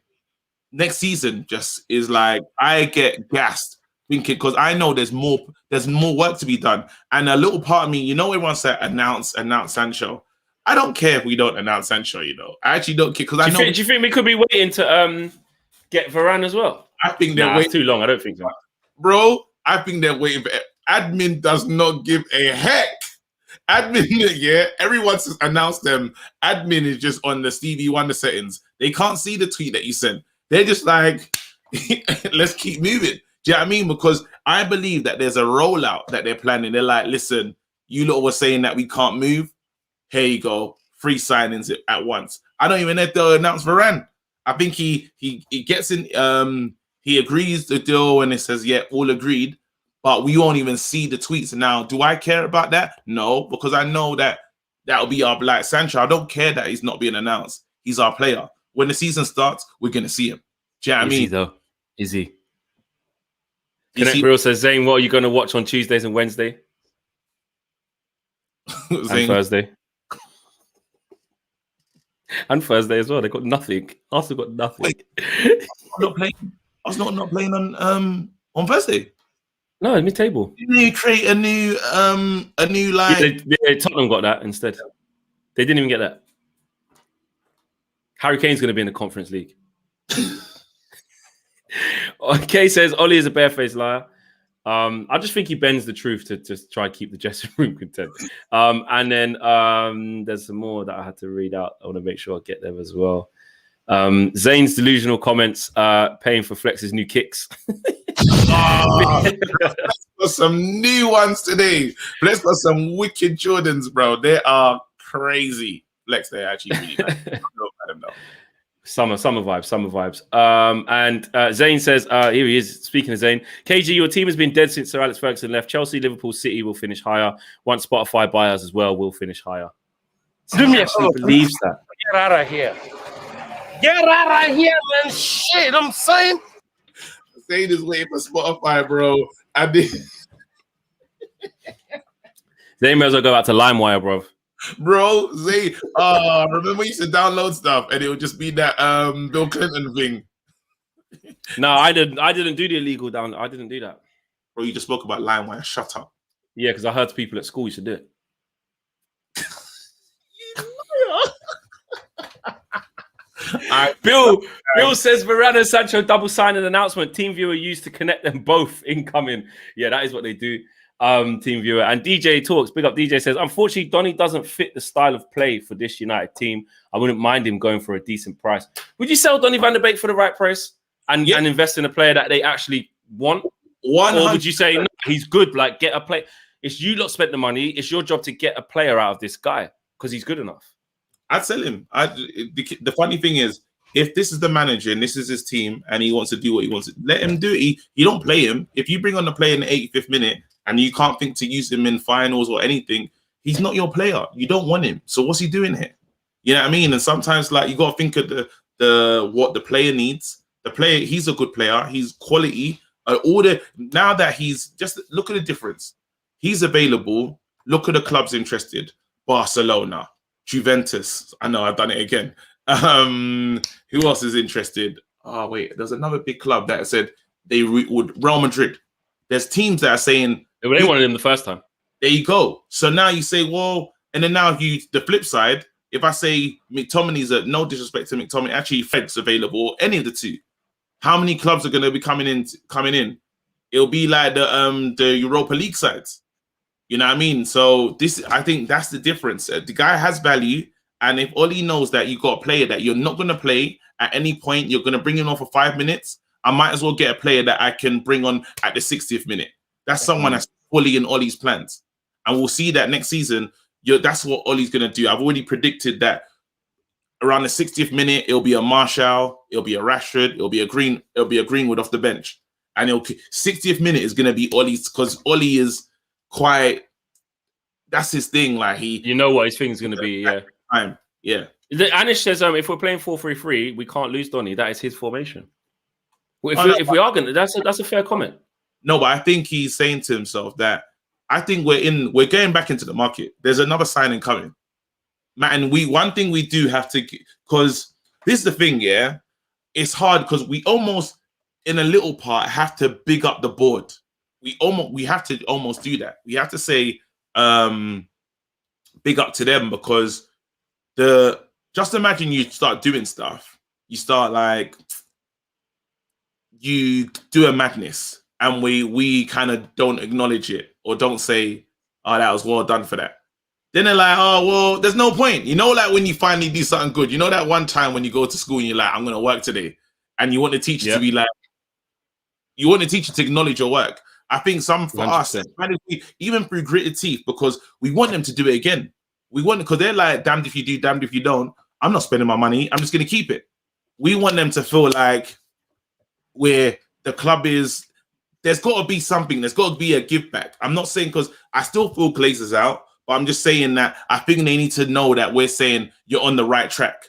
Speaker 2: next season. Just is like, I get gassed thinking, because I know there's more work to be done. And a little part of me, you know, everyone said announce Sancho. I don't care if we don't announce Sancho, you know. I actually don't care, because I know.
Speaker 1: Do you think we could be waiting to get Varane as well?
Speaker 2: I think they're waiting.
Speaker 1: Too long. I don't think so.
Speaker 2: Bro, I think they're waiting for admin does not give a heck. Admin, yeah, everyone's announced them. Admin is just on the Stevie Wonder settings. They can't see the tweet that you sent. They're just like, let's keep moving. Do you know what I mean? Because I believe that there's a rollout that they're planning. They're like, listen, you lot were saying that we can't move. Here you go. 3 signings at once. I don't even know if they'll announce Varane. I think he gets in, he agrees the deal and it says, yeah, all agreed. But we won't even see the tweets. Now, do I care about that? No, because I know that that'll be our Black Sancho. I don't care that he's not being announced. He's our player. When the season starts, we're going to see him. Do you know what I mean?
Speaker 1: Though? Is he? Connect Real says, Zane, what are you going to watch on Tuesdays and Wednesday? And Thursday. And Thursday as well. They got nothing. Arsenal got nothing.
Speaker 2: Wait, I'm not playing. Arsenal not playing on Thursday.
Speaker 1: No, it's mid-table.
Speaker 2: Didn't you create a new line?
Speaker 1: Yeah, Tottenham got that instead. They didn't even get that. Harry Kane's going to be in the Conference League. Okay, says Ollie is a barefaced liar. I just think he bends the truth to just try and keep the dressing room content. And then there's some more that I had to read out. I want to make sure I get them as well. Zane's delusional comments, paying for Flex's new kicks.
Speaker 2: Let's got some new ones today. Let's got some wicked Jordans, bro. They are crazy. Flex, they're actually really nice. I don't know.
Speaker 1: Summer vibes. And Zane says, here he is, speaking of Zane, KG, your team has been dead since Sir Alex Ferguson left. Chelsea, Liverpool, City will finish higher. Once Spotify buy us as well, we'll finish higher.
Speaker 3: Do me a favor,
Speaker 1: believes that.
Speaker 3: Get out of here. Get out of here, man. Shit, I'm saying.
Speaker 2: Zayn is waiting for Spotify, bro. And
Speaker 1: They may as well go back to LimeWire, bro.
Speaker 2: bro, Zayn, remember we used to download stuff and it would just be that Bill Clinton thing.
Speaker 1: No, I didn't do the illegal down. I didn't do that.
Speaker 2: Bro, you just spoke about LimeWire. Shut up.
Speaker 1: Yeah, because I heard people at school used to do it. Bill says Varane and Sancho double signing announcement. Team viewer used to connect them both incoming. Yeah, that is what they do. Team viewer and DJ talks. Big up DJ says, unfortunately, Donny doesn't fit the style of play for this United team. I wouldn't mind him going for a decent price. Would you sell Donny van de Beek for the right price and invest in a player that they actually want?
Speaker 2: 100%.
Speaker 1: Or would you say no, he's good? Like get a play. It's you lot spent the money. It's your job to get a player out of this guy because he's good enough.
Speaker 2: I'd sell him. The funny thing is, if this is the manager and this is his team and he wants to do what he wants, let him do it. You don't play him. If you bring on the player in the 85th minute and you can't think to use him in finals or anything, he's not your player. You don't want him. So what's he doing here? You know what I mean? And sometimes like you got to think of the what the player needs. The player, he's a good player. He's quality. Now that he's just look at the difference. He's available. Look at the clubs interested. Barcelona, Juventus. I know I've done it again. Who else is interested? Oh wait, there's another big club that said they would Real Madrid. There's teams that are saying
Speaker 1: they wanted him the first time.
Speaker 2: There you go. So now you say, well, and then now the flip side. If I say McTominay's no disrespect to McTominay, actually Fred's available, any of the two. How many clubs are going to be coming in? It'll be like the Europa League sides. You know what I mean? So I think that's the difference. The guy has value, and if Oli knows that you got a player that you're not going to play at any point, you're going to bring him on for 5 minutes. I might as well get a player that I can bring on at the 60th minute. That's someone that's fully in Oli's plans, and we'll see that next season. That's what Oli's going to do. I've already predicted that around the 60th minute, it'll be a Martial, it'll be a Rashford, it'll be a Greenwood off the bench. And 60th minute is going to be Oli's, because Oli is quite, that's his thing. Like
Speaker 1: you know what his thing's going to be. Yeah.
Speaker 2: Yeah.
Speaker 1: Anish says, if we're playing 4-3-3, we can't lose Donny. That is his formation. Well, if we are going to, that's a fair comment.
Speaker 2: No, but I think he's saying to himself that I think we're going back into the market. There's another signing coming. Man, one thing we do have to, because this is the thing, yeah, it's hard because we almost, in a little part, have to big up the board. We have to almost do that. We have to say big up to them, because just imagine you start doing stuff. You start like, you do a madness, and we kind of don't acknowledge it or don't say, oh, that was well done for that. Then they're like, oh, well, there's no point. You know, like when you finally do something good, you know that one time when you go to school and you're like, I'm going to work today. And you want the teacher to be like, you want the teacher to acknowledge your work. I think for 100%. Us, even through gritted teeth, because we want them to do it again. Because they're like, damned if you do, damned if you don't. I'm not spending my money. I'm just going to keep it. We want them to feel like where the club is, there's got to be something. There's got to be a give back. I'm not saying, because I still feel Glazers out, but I'm just saying that I think they need to know that we're saying you're on the right track.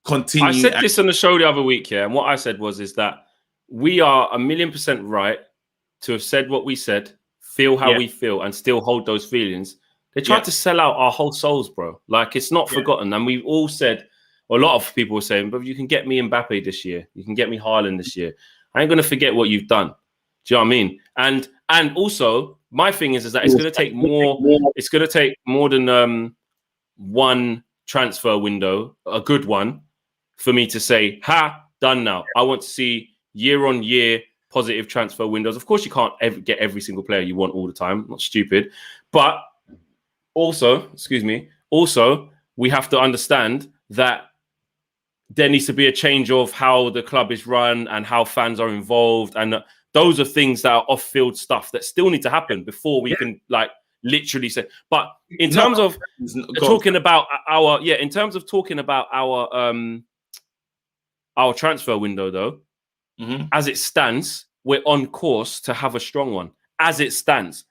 Speaker 2: Continue.
Speaker 1: I said this on the show the other week, and what I said is that we are 1,000,000% right to have said what we said, feel how we feel, and still hold those feelings. They tried to sell out our whole souls, bro. Like, it's not forgotten. And we've all said, or a lot of people were saying, but you can get me Mbappe this year. You can get me Haaland this year. I ain't going to forget what you've done. Do you know what I mean? And also, my thing is that it's going to take more. It's going to take more than one transfer window, a good one, for me to say, done now. I want to see year-on-year positive transfer windows. Of course, you can't get every single player you want all the time. I'm not stupid. But also, we have to understand that there needs to be a change of how the club is run and how fans are involved. And those are things that are off-field stuff that still need to happen before we can like literally say. But in terms of talking about our transfer window, though, as it stands, we're on course to have a strong one. As it stands,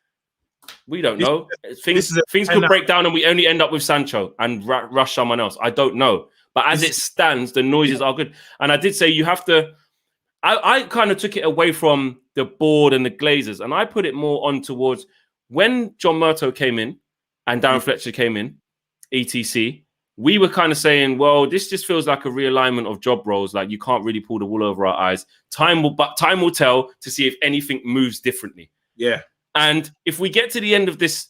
Speaker 1: we don't know. Things could break down and we only end up with Sancho and rush someone else. I don't know. But as it stands, the noises are good. And I did say you have to. I kind of took it away from the board and the Glazers, and I put it more on towards when John Murtough came in and Darren Fletcher came in, etc. We were kind of saying, well, this just feels like a realignment of job roles. Like you can't really pull the wool over our eyes. Time will tell to see if anything moves differently.
Speaker 2: Yeah.
Speaker 1: And if we get to the end of this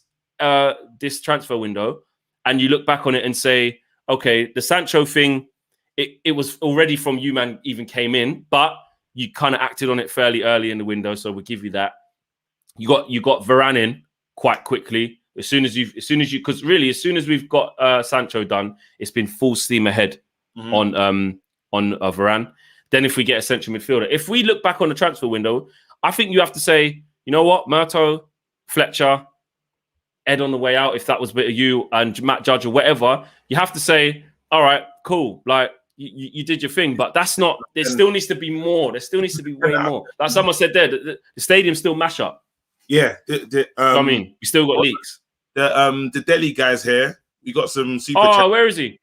Speaker 1: this transfer window and you look back on it and say, okay, the Sancho thing, it was already from you, man, even came in, but you kind of acted on it fairly early in the window, so we'll give you that. You got Varane in quite quickly. As soon as we've got Sancho done, it's been full steam ahead on Varane. Then if we get a central midfielder, if we look back on the transfer window, I think you have to say, you know what, Murtough, Fletcher, Ed on the way out, if that was a bit of you, and Matt Judge or whatever, you have to say, all right, cool, like you did your thing, but that's not. There still needs to be more. There still needs to be way more. Like someone said there, the stadium's still mash up.
Speaker 2: Yeah,
Speaker 1: I mean, we still got leaks.
Speaker 2: The Delhi guys here. We got some super.
Speaker 1: Oh, where is he?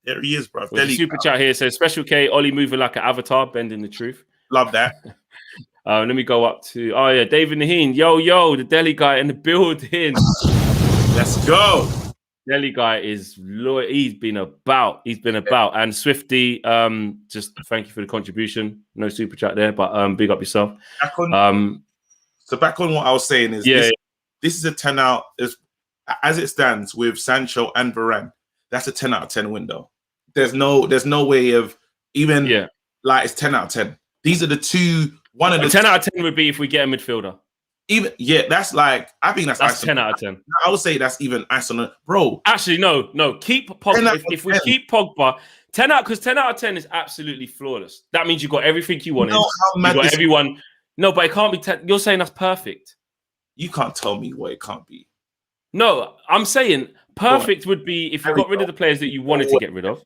Speaker 2: There he is, bro.
Speaker 1: Delhi super chat here says Special K, Ollie moving like an avatar, bending the truth.
Speaker 2: Love that.
Speaker 1: Let me go up to David Naheen. Yo, the Delhi guy in the building.
Speaker 2: Let's go.
Speaker 1: Delhi guy is loyal. He's been about. And Swifty, just thank you for the contribution. No super chat there, but big up yourself.
Speaker 2: Back on what I was saying is this is a 10 out as it stands with Sancho and Varane. That's a 10 out of 10 window. There's no way of even like it's 10 out of 10. These are the two. One of the
Speaker 1: 10 out of 10 would be if we get a midfielder.
Speaker 2: That's like I think that's
Speaker 1: 10 out of 10.
Speaker 2: I would say that's even ice on it, bro.
Speaker 1: Actually, no. Keep Pogba. If we keep Pogba, 10 out of 10 is absolutely flawless. That means you got everything you wanted. You got everyone. No, but it can't be 10. You're saying that's perfect.
Speaker 2: You can't tell me what it can't be.
Speaker 1: No, I'm saying perfect would be if you got rid of the players that you wanted to get rid of.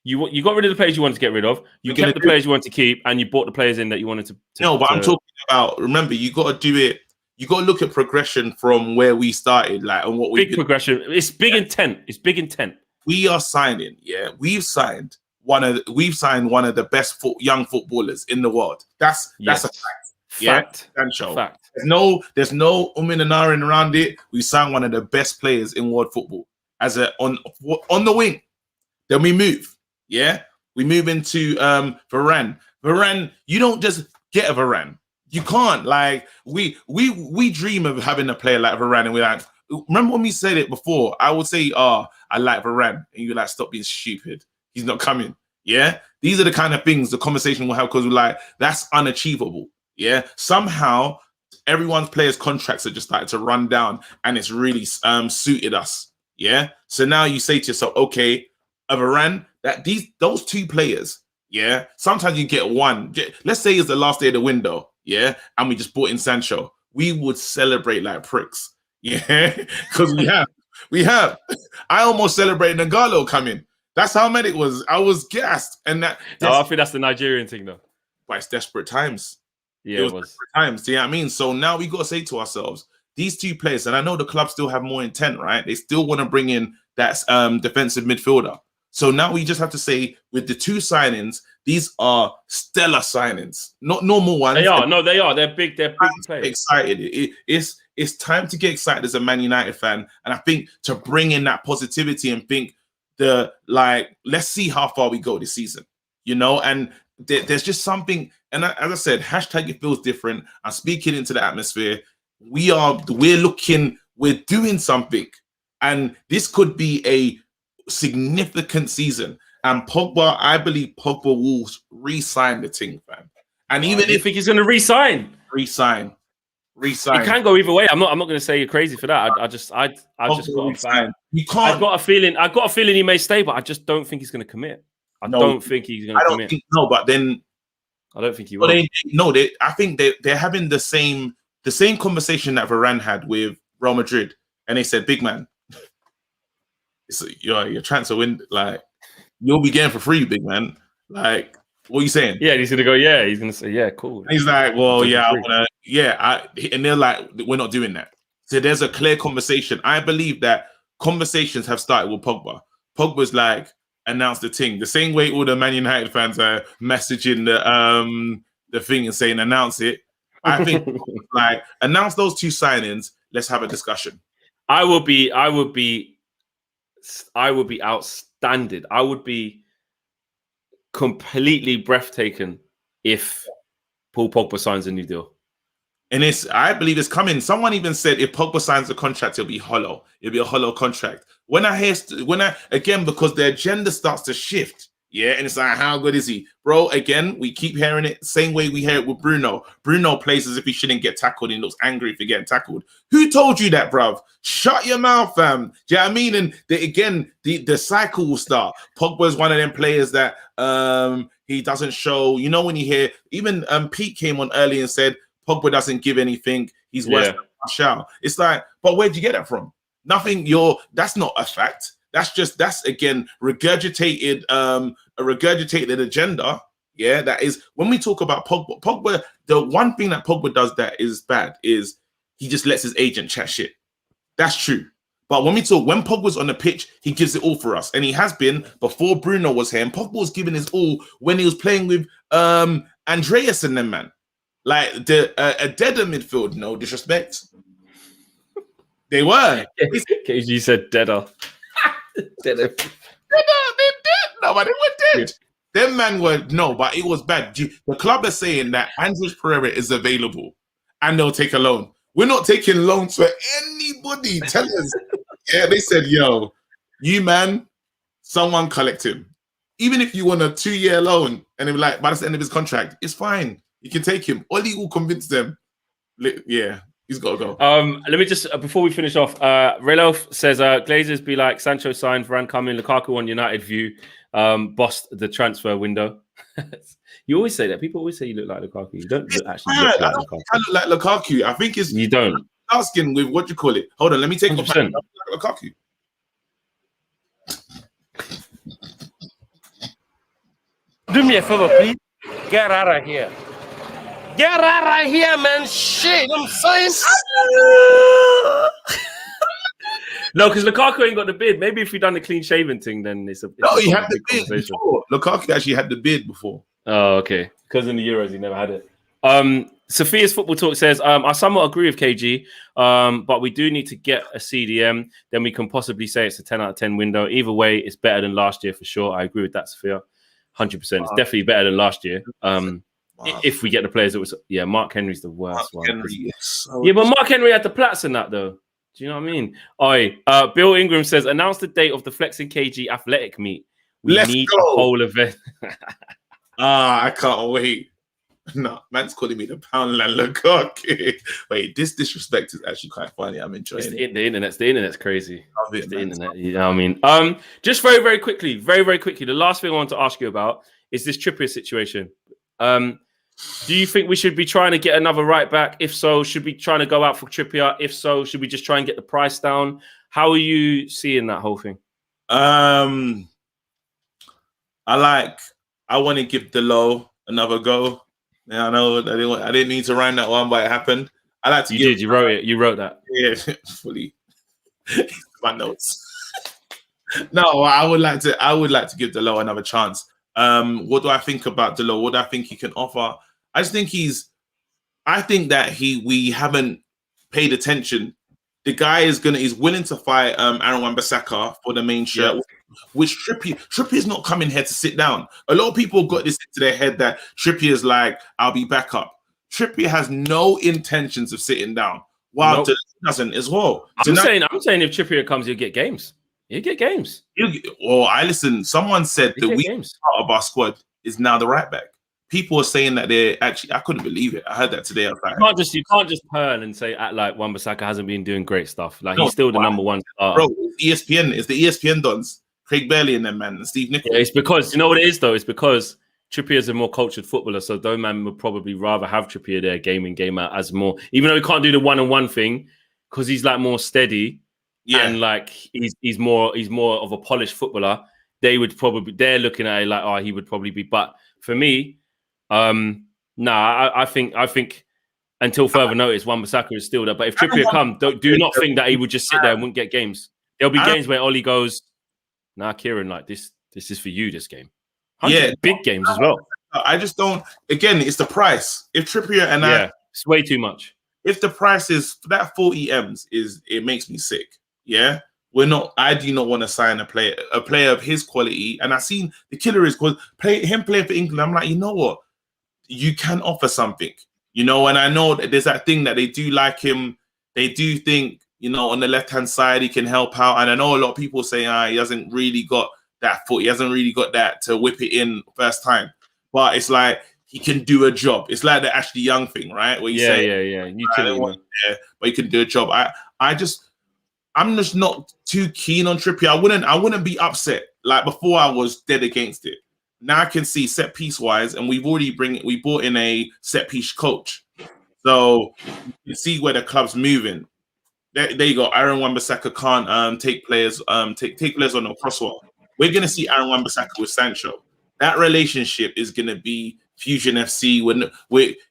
Speaker 1: You got rid of the players you wanted to get rid of. You kept the players you wanted to keep, and you bought the players in that you wanted to.
Speaker 2: No, but I'm talking about. Remember, you got to do it. You got to look at progression from where we started, like, and what we
Speaker 1: big progression. It's big intent. It's big intent.
Speaker 2: We are signing. Yeah, we've signed one of the best young footballers in the world. That's a fact.
Speaker 1: Fact.
Speaker 2: Yeah, fact. There's no and ahhing around it. We signed one of the best players in world football on the wing. Then we move. Yeah, we move into Varane. Varane, you don't just get a Varane. You can't. Like we dream of having a player like Varane, and we're like, remember when we said it before? I would say, I like Varane, and you're like, stop being stupid. He's not coming. Yeah, these are the kind of things the conversation will have because we're like, that's unachievable. Yeah, somehow everyone's players' contracts are just starting to run down, and it's really suited us. Yeah, so now you say to yourself, okay, a Varane. Those two players, yeah. Sometimes you get one. Let's say it's the last day of the window, yeah, and we just bought in Sancho. We would celebrate like pricks, yeah, because we have. I almost celebrated Nagalo coming. That's how mad it was. I was gassed, and I
Speaker 1: think that's the Nigerian thing, though.
Speaker 2: But it's desperate times.
Speaker 1: Yeah, it was
Speaker 2: desperate times. You know what I mean? So now we got to say to ourselves, these two players, and I know the club still have more intent, right? They still want to bring in that defensive midfielder. So now we just have to say with the two signings, these are stellar signings, not normal ones.
Speaker 1: They are. No, they are. They're big. They're big players.
Speaker 2: Excited. It's time to get excited as a Man United fan, and I think to bring in that positivity and think let's see how far we go this season, you know. And there's just something. And as I said, hashtag it feels different. I'm speaking into the atmosphere. We're doing something, and this could be a significant season, and Pogba, I believe Pogba will re-sign the thing, fam. And even
Speaker 1: if think he's going to resign, it can go either way. I'm not going to say you're crazy for that. I just got a feeling he may stay, but I just don't think he's going to commit. I don't think he's going to commit.
Speaker 2: But then
Speaker 1: I don't think he will.
Speaker 2: I think they're having the same conversation that Varane had with Real Madrid, and they said, "Big man, it's your transfer window, like you'll be getting for free, big man. Like, what are you saying?"
Speaker 1: Yeah, he's gonna go. Yeah, he's gonna say, "Yeah, cool."
Speaker 2: And he's like, "Well, yeah, I wanna, yeah." And they're like, "We're not doing that." So there's a clear conversation. I believe that conversations have started with Pogba. Pogba's like, announce the thing. The same way all the Man United fans are messaging the thing and saying announce it. I think like announce those 2 signings. Let's have a discussion.
Speaker 1: I would be outstanding. I would be completely breathtaking if Paul Pogba signs a new deal.
Speaker 2: And I believe it's coming. Someone even said if Pogba signs the contract, it'll be hollow. It'll be a hollow contract. Again, because the agenda starts to shift. Yeah, and it's like, how good is he? Bro, again, we keep hearing it same way we hear it with Bruno. Bruno plays as if he shouldn't get tackled and looks angry if he getting tackled. Who told you that, bruv? Shut your mouth, fam. Do you know what I mean? And the cycle will start. Pogba is one of them players that he doesn't show. You know, when you hear, even Pete came on early and said, Pogba doesn't give anything. He's worse than Martial. It's like, but where'd you get that from? Nothing. That's not a fact. That's again regurgitated a regurgitated agenda. Yeah, that is when we talk about Pogba. Pogba, the one thing that Pogba does that is bad is he just lets his agent chat shit. That's true. But when Pogba's on the pitch, he gives it all for us, and he has been before Bruno was here. And Pogba was giving his all when he was playing with Andreas and them, man. Like a deader midfield, no disrespect. They were.
Speaker 1: You said deader.
Speaker 2: They're dead. No, but they were dead. Them man were but it was bad. The club is saying that Andres Pereira is available and they'll take a loan. We're not taking loans for anybody. Tell us. Yeah, they said, yo, you man, someone collect him. Even if you want a 2-year loan and they're like, by the end of his contract, it's fine. You can take him. Oli will convince them. Yeah. He's got to go.
Speaker 1: Let me just, before we finish off, Relof says, Glazers be like Sancho signed, Varane coming, Lukaku on United view, bossed the transfer window. You always say that. People always say you look like Lukaku. You don't actually look like Lukaku.
Speaker 2: I look like Lukaku. I think it's...
Speaker 1: You don't.
Speaker 2: Asking with, what do you call it? Hold on, let me take off my Lukaku.
Speaker 3: Do me a favor, please. Get out of here. Get out of here, man. Shit, I'm saying.
Speaker 1: No, because Lukaku ain't got the beard. Maybe if we done the clean shaven thing, then it's a.
Speaker 2: No, he had the beard before. Lukaku actually had the beard before.
Speaker 1: Oh, okay. Because in the Euros, he never had it. Sophia's Football Talk says, I somewhat agree with KG, but we do need to get a CDM. Then we can possibly say it's a 10 out of 10 window. Either way, it's better than last year for sure. I agree with that, Sophia. 100%. It's definitely better than last year. If we get the players that was, Mark Henry's the worst one. But Mark Henry had the plats in that though. Do you know what I mean? Bill Ingram says, announce the date of the Flexing KG athletic meet.
Speaker 2: Let's
Speaker 1: need
Speaker 2: go.
Speaker 1: a whole event.
Speaker 2: I can't wait. No, man's calling me the Poundland Lukaku. Wait, this disrespect is actually quite funny. I'm enjoying it.
Speaker 1: The internet's crazy. It's the internet. You know what I mean? Just very quickly. The last thing I want to ask you about is this Trippier situation. Do you think we should be trying to get another right back? If so, should we trying to go out for Trippier? If so, should we just try and get the price down? How are you seeing that whole thing?
Speaker 2: I want to give Delo another go. Yeah, I know I didn't need to rhyme that one, but it happened. I like to.
Speaker 1: You wrote it. You wrote that.
Speaker 2: Yeah, fully. My notes. No, I would like to give Delo another chance. What do I think about Delo? What do I think he can offer? I think that we haven't paid attention. The guy is he's willing to fight Aaron Wan-Bissaka for the main shirt, which Trippier is not coming here to sit down. A lot of people got this into their head that Trippier is like, I'll be back up. Trippier has no intentions of sitting down. While Delo doesn't as well.
Speaker 1: I'm saying if Trippier comes, he'll get games. He'll get games.
Speaker 2: Someone said the weak part of our squad is now the right back. People are saying that they're actually, I couldn't believe it. I heard that today. I was like,
Speaker 1: you can't just turn and say act like Wan-Bissaka hasn't been doing great stuff. Like he's still the number one starter.
Speaker 2: Bro, ESPN is the ESPN dons. Craig Bailey and them, man, and Steve Nichols.
Speaker 1: Yeah, it's because you know what it is though. It's because Trippier is a more cultured footballer, so those man would probably rather have Trippier there game in game out as more, even though he can't do the one-on-one thing because he's like more steady. Yeah, and like he's more of a polished footballer. They're looking at it like, he would probably be. But for me, I think until further notice, Wan-Bissaka is still there. But if Trippier come, do not think that he would just sit there and wouldn't get games. There'll be games where Oli goes, Kieran, like this this is for you. This game,
Speaker 2: Yeah,
Speaker 1: big games as well.
Speaker 2: I just don't. Again, it's the price. If Trippier and
Speaker 1: it's way too much.
Speaker 2: If the price is that 40 M's, it makes me sick. Yeah, I do not want to sign a player of his quality. And I seen the killer is because him playing for England. I'm like, you know what? You can offer something, and I know that there's that thing that they do like him. They do think, on the left-hand side, he can help out. And I know a lot of people say, he hasn't really got that foot. He hasn't really got that to whip it in first time. But it's like, he can do a job. It's like the Ashley Young thing, right? Where you say, but he can do a job. I'm just not too keen on Trippier. I wouldn't be upset. Like before, I was dead against it. Now I can see set piece wise, and we brought in a set piece coach, so you can see where the club's moving. There you go. Aaron Wan-Bissaka can't take players take players on a crosswalk. We're gonna see Aaron Wan-Bissaka with Sancho. That relationship is gonna be Fusion FC.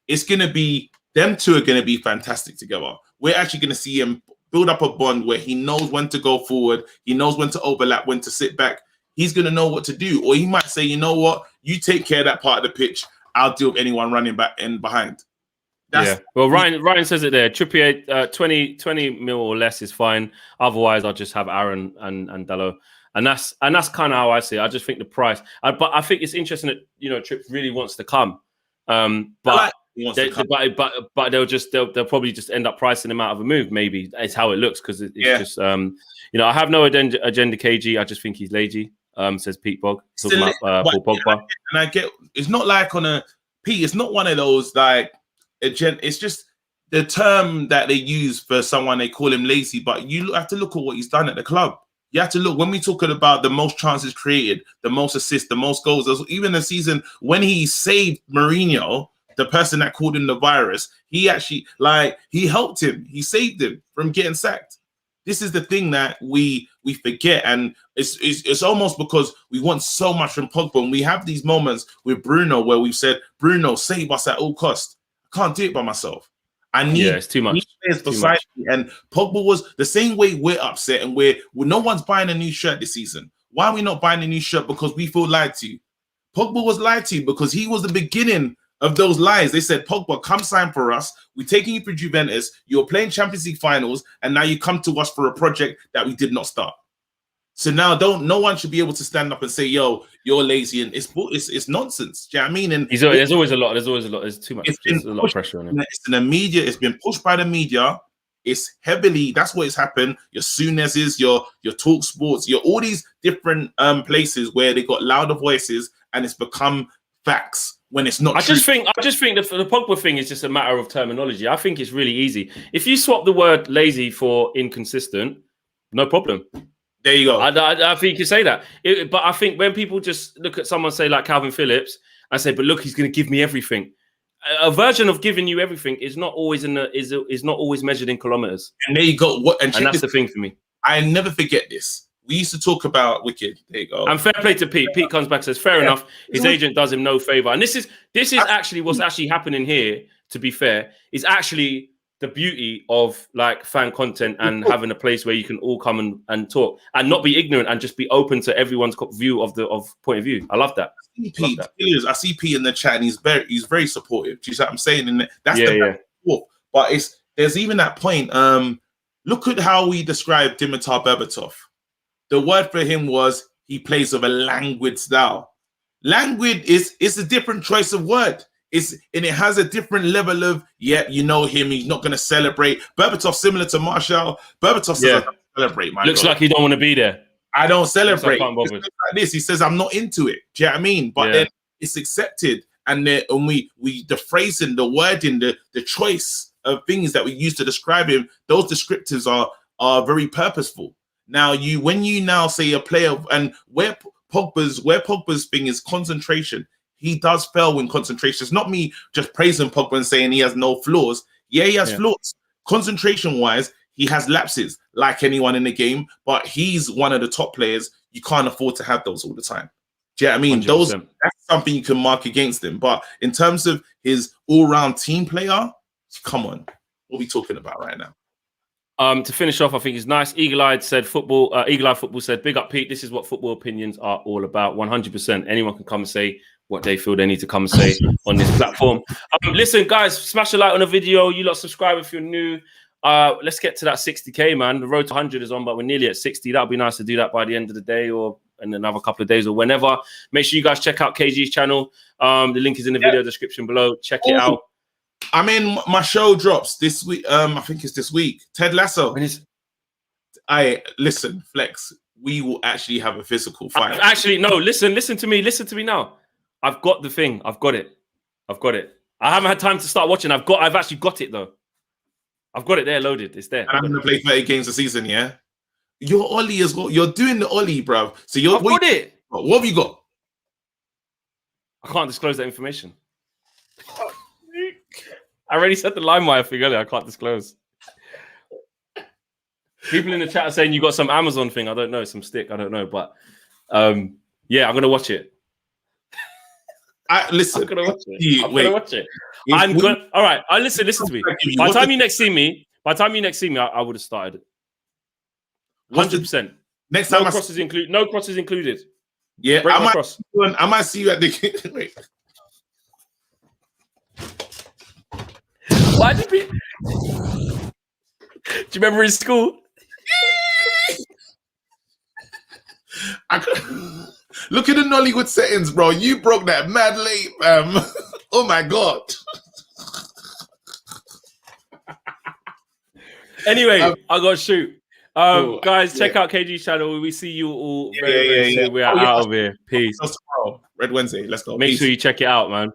Speaker 2: It's gonna be them two are gonna be fantastic together. We're actually gonna see him build up a bond where he knows when to go forward, he knows when to overlap, when to sit back. He's going to know what to do. Or he might say, you know what? You take care of that part of the pitch. I'll deal with anyone running back and behind.
Speaker 1: Well, Ryan says it there. Trippier, 20 mil or less is fine. Otherwise, I'll just have Aaron and Dalot. And that's kind of how I see it. I just think the price. But I think it's interesting that, Tripp really wants to come. But they'll probably just end up pricing him out of a move. Maybe it's how it looks because it's just I have no agenda, KG. I just think he's lazy. Says Pete Bog talking about Paul Pogba.
Speaker 2: And I get it's not like Pete. It's not one of those like it's just the term that they use for someone. They call him lazy, but you have to look at what he's done at the club. You have to look when we talking about the most chances created, the most assists, the most goals. Even the season when he saved Mourinho, the person that called him the virus, he actually he helped him. He saved him from getting sacked. This is the thing that we forget, and it's almost because we want so much from Pogba, and we have these moments with Bruno where we've said, Bruno, save us at all costs. I can't do it by myself. I need
Speaker 1: it's too much.
Speaker 2: Beside me. And Pogba was the same way we're upset, and no one's buying a new shirt this season. Why are we not buying a new shirt? Because we feel lied to. Pogba was lied to because he was the beginning of those lies. They said, Pogba, come sign for us. We're taking you for Juventus. You're playing Champions League finals, and now you come to us for a project that we did not start. So now no one should be able to stand up and say, yo, you're lazy, and it's nonsense. Do you know what I mean? And
Speaker 1: there's always a lot. There's too much. There's a lot of pressure on him.
Speaker 2: It's in the media. It's been pushed by the media. It's heavily. That's what has happened. Your Sunez's, your Talk Sports, your all these different places where they got louder voices, and it's become facts. When it's not
Speaker 1: I just think the Pogba thing is just a matter of terminology. I think it's really easy. If you swap the word lazy for inconsistent, no problem.
Speaker 2: There you go.
Speaker 1: I think you can say that. But I think when people just look at someone, say like Calvin Phillips, and say, but look, he's going to give me everything. A version of giving you everything is not always is not always measured in kilometers.
Speaker 2: And there you go. And
Speaker 1: that's the thing for me.
Speaker 2: I never forget this. We used to talk about Wicked. There you go.
Speaker 1: And fair play to Pete. Pete comes back and says, fair enough. His agent does him no favor. And this is actually what's actually happening here, to be fair, is actually the beauty of like fan content and having a place where you can all come and talk and not be ignorant and just be open to everyone's view of point of view. I love that.
Speaker 2: I see Pete in the chat and he's very supportive. Do you see what I'm saying? And that's But there's even that point. Look at how we describe Dimitar Berbatov. The word for him was he plays with a languid style. Languid is a different choice of word. And it has a different level of, you know him, he's not going to celebrate. Berbatov, similar to Martial. Berbatov says, I don't celebrate, my
Speaker 1: Looks like he don't want to be there.
Speaker 2: I don't celebrate. Like this. He says, I'm not into it. Do you know what I mean? But then it's accepted. And the phrasing, the wording, the choice of things that we use to describe him, those descriptives are very purposeful. Now, when you now say a player, and where Pogba's thing is concentration, he does fail in concentration. It's not me just praising Pogba and saying he has no flaws. Yeah, he has flaws. Concentration-wise, he has lapses like anyone in the game, but he's one of the top players. You can't afford to have those all the time. Do you know what I mean? 100%. That's something you can mark against him. But in terms of his all-round team player, come on. What are we talking about right now?
Speaker 1: To finish off, I think it's nice. Eagle-eyed football said, "Big up, Pete. This is what football opinions are all about. 100%. Anyone can come and say what they feel they need to come and say on this platform." Listen, guys, smash a like on the video. You lot subscribe if you're new. Let's get to that 60K, man. The road to 100 is on, but we're nearly at 60. That'll be nice to do that by the end of the day or in another couple of days or whenever. Make sure you guys check out KG's channel. The link is in the video description below. Check it out.
Speaker 2: I mean, my show drops this week. I think it's this week. Ted Lasso. Listen, Flex. We will actually have a physical fight.
Speaker 1: Actually, no. Listen to me. Listen to me now. I've got the thing. I've got it. I haven't had time to start watching. I've actually got it though. I've got it there loaded. It's there.
Speaker 2: And I'm gonna play 30 games a season. Yeah. Your Ollie as well. You're doing the Ollie, bro. So
Speaker 1: I've got it.
Speaker 2: What have you got?
Speaker 1: I can't disclose that information. I already said the LimeWire thing earlier. I can't disclose. People in the chat are saying you got some Amazon thing. I don't know, some stick. I don't know, but yeah, I'm gonna watch it.
Speaker 2: Listen,
Speaker 1: I'm gonna watch it. Gonna watch it. All right. Listen to me. By the time you next see me, I would have started. 100%.
Speaker 2: Next time,
Speaker 1: no crosses included.
Speaker 2: Yeah, I might see you at the. Wait.
Speaker 1: Why did we? Do you remember in school?
Speaker 2: Look at the Nollywood settings, bro. You broke that mad late, Oh my god.
Speaker 1: Anyway, I gotta shoot. Guys, check out KG's channel. We see you all very soon. We are out of here. Peace.
Speaker 2: Tomorrow, Red Wednesday. Let's go.
Speaker 1: Make sure you check it out, man.